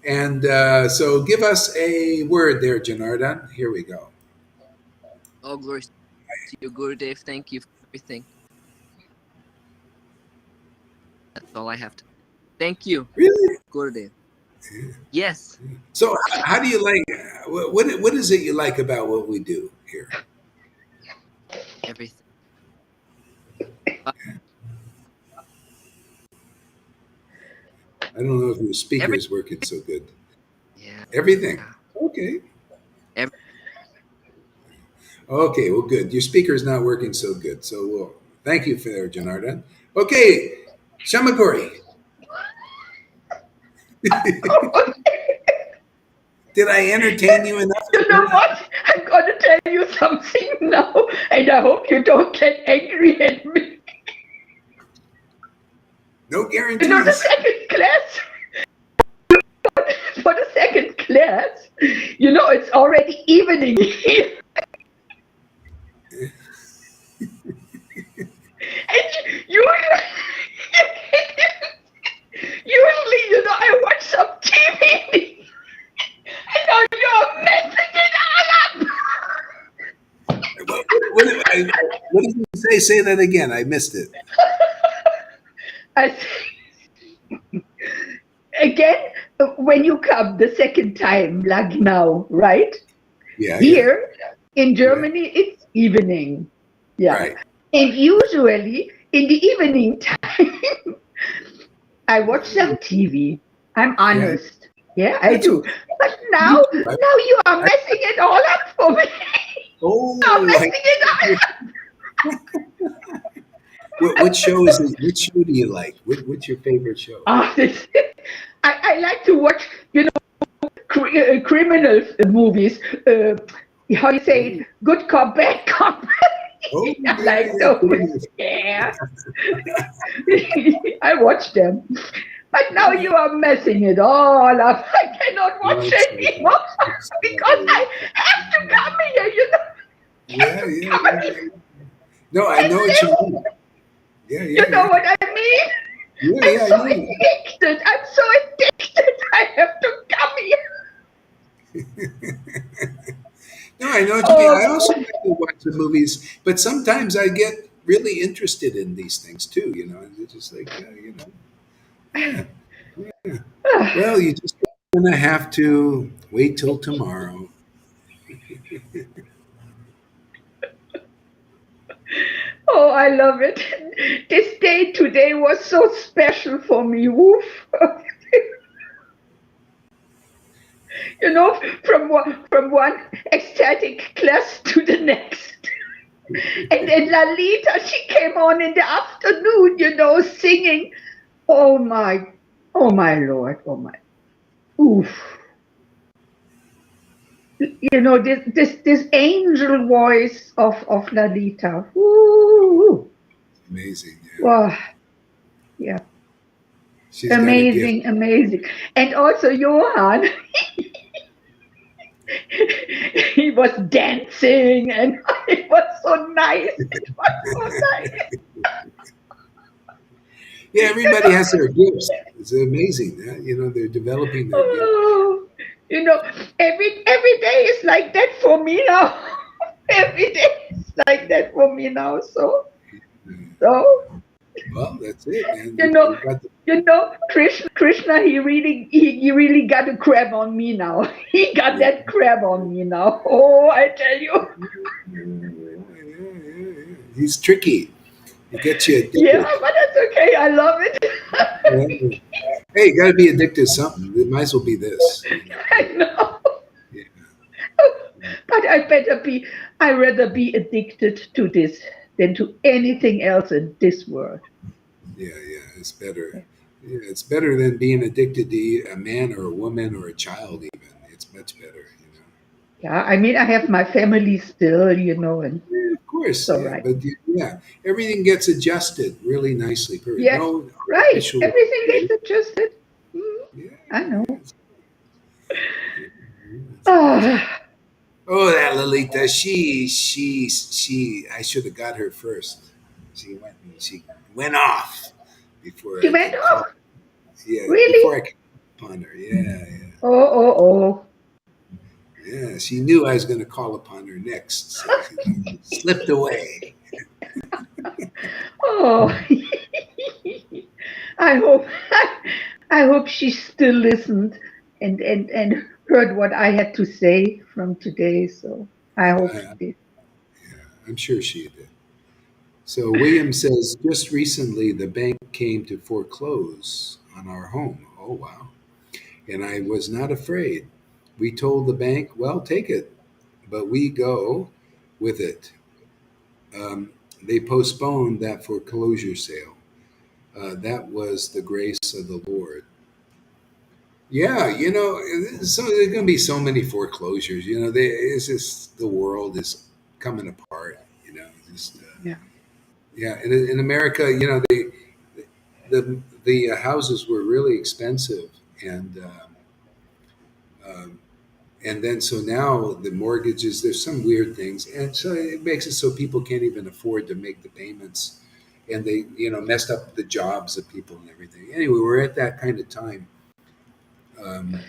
And so give us a word there, Janardhan. Here we go. Oh, glory. to you, Gurudev. Thank you for everything. That's all I have to. Thank you, Really? Gurudev. Yes, So, how do you like? What is it you like about what we do here? everything. I don't know if your speaker Every is working so good. yeah, Everything. yeah. Okay. Every, Okay. Well, good. Your speaker is not working so good. So, well, thank you for that, Janardhan. Okay, Shamagori. Did I entertain you enough? You know what? I'm going to tell you something now, and I hope you don't get angry at me. No You know, the guarantees. second class, for the second class, you know, it's already evening here. And usually, usually, you know, I watch some TV. And now you're messing it all up. What did you say? Say that again. I missed it. I again, when you come the second time, like now, right? Yeah, yeah. Here in Germany, it's evening. Yeah. Right. And usually in the evening time, I watch some TV. I'm Yeah. honest. Yeah, I That's do. okay. But now, Me too. now you are messing it all up for me. You're Oh, messing it all up. what show is it? What show do you like? What's your favorite show? This, I like to watch, you know, criminal movies. How you say it? Good cop, bad cop. Oh, I yeah, like yeah. those. Yeah. I watch them. But now you are messing it all up. I cannot No, watch it's anymore because I have to come here, you know. yeah, Have to yeah, come yeah, here yeah. No, I and know what you listen. mean. Yeah, You yeah, know yeah. what I mean? Yeah, I'm yeah, I so know. addicted. I'm so addicted. I have to come here. No, I know what you mean. I Oh, also like to watch the movies, but sometimes I get really interested in these things too. You know, and it's just like you know, yeah, yeah. Well, you just gonna have to wait till tomorrow. oh, I love it. This day today was so special for me. Woof. You know, from one ecstatic class to the next. And then Lalita, she came on in the afternoon, you know, singing. Oh my Lord, oh my, oof. You know, this angel voice of Lalita. Ooh, Amazing, yeah. wow, yeah, She's got a gift. amazing, amazing. And also Johann, he was dancing and it was so nice. It was so nice. Yeah, everybody has their gifts. It's amazing. You know, they're developing their gift. Oh, you know, every day is like that for me now. Every day is like that for me now. So Well, that's it, man. you know, You got the Krishna, he really got a crab on me now. He got yeah. that crab on me now. Oh, I tell you. Yeah. He's tricky. He gets you Yeah, addicted. but that's okay. I love Yeah. it. Hey, you got to be addicted to something. It might as well be this. You know. I know. Yeah. But I rather be addicted to this than to anything else in this world. Yeah. It's better. Yeah, it's better than being addicted to a man or a woman or a child. Even it's much better. You know. Yeah, I mean, I have my family still, you know, and Yeah, of it's course. all Yeah, right. but yeah, everything gets adjusted really nicely. Yeah, No right. artificial. Everything gets adjusted. Yeah, I know. it's amazing. Oh, Oh, that Lolita, she. I should have got her first. She went off before she I went could call. off. Yeah, Really? before I could call upon her. Yeah, Oh, oh, oh. yeah. she knew I was going to call upon her next, so she slipped away. Oh, I hope I hope she still listened and heard what I had to say from today. So I hope I, she did. I'm sure she did. So William says, just recently the bank came to foreclose on our home. Oh, wow. And I was not afraid. We told the bank, well, take it, but we go with it. They postponed that foreclosure sale. That was the grace of the Lord. Yeah, so there's going to be so many foreclosures. It's just the world is coming apart. Just Yeah. yeah. In America, the houses were really expensive, and and then so now the mortgages. There's some weird things, and so it makes it so people can't even afford to make the payments, and they messed up the jobs of people and everything. Anyway, we're at that kind of time. Um,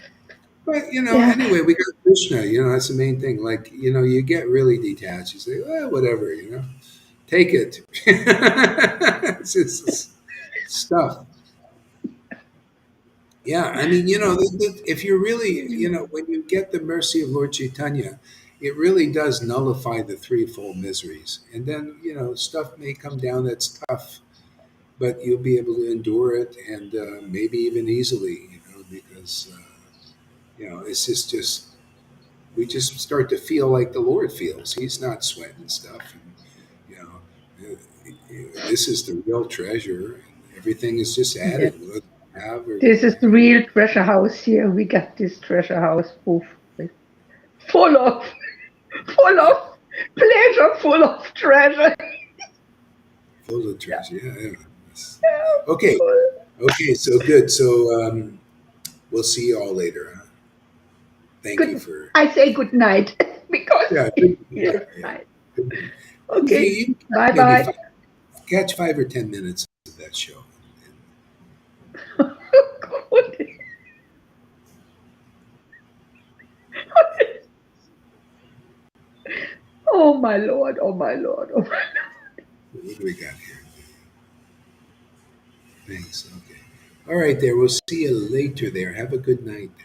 But Yeah. anyway, we got Krishna. That's the main thing. Like, you get really detached. You say, well, whatever. Take it. It's stuff. Yeah, I mean, if you're really, when you get the mercy of Lord Chaitanya, it really does nullify the threefold miseries. And then, stuff may come down that's tough, but you'll be able to endure it, and maybe even easily, because it's just we just start to feel like the Lord feels. He's not sweating stuff, and this is the real treasure. And everything is just Yeah. added. What we have or This don't is have. the real treasure house here. We got this treasure house full of full Yeah, of pleasure, full of treasure. full of Yeah. treasure. Yeah, yeah. Yes. Yeah, Okay, full. okay. So good. So we'll see you all later. Huh? Thank you Good. for. I say good night because Yeah, yeah, yeah, yeah. night. Good. Okay. You catch Bye maybe bye. catch 5 or 10 minutes of that show. Oh my lord. Oh my lord. Oh my. What do we got here? Thanks. Okay. All right, there. We'll see you later there. Have a good night there.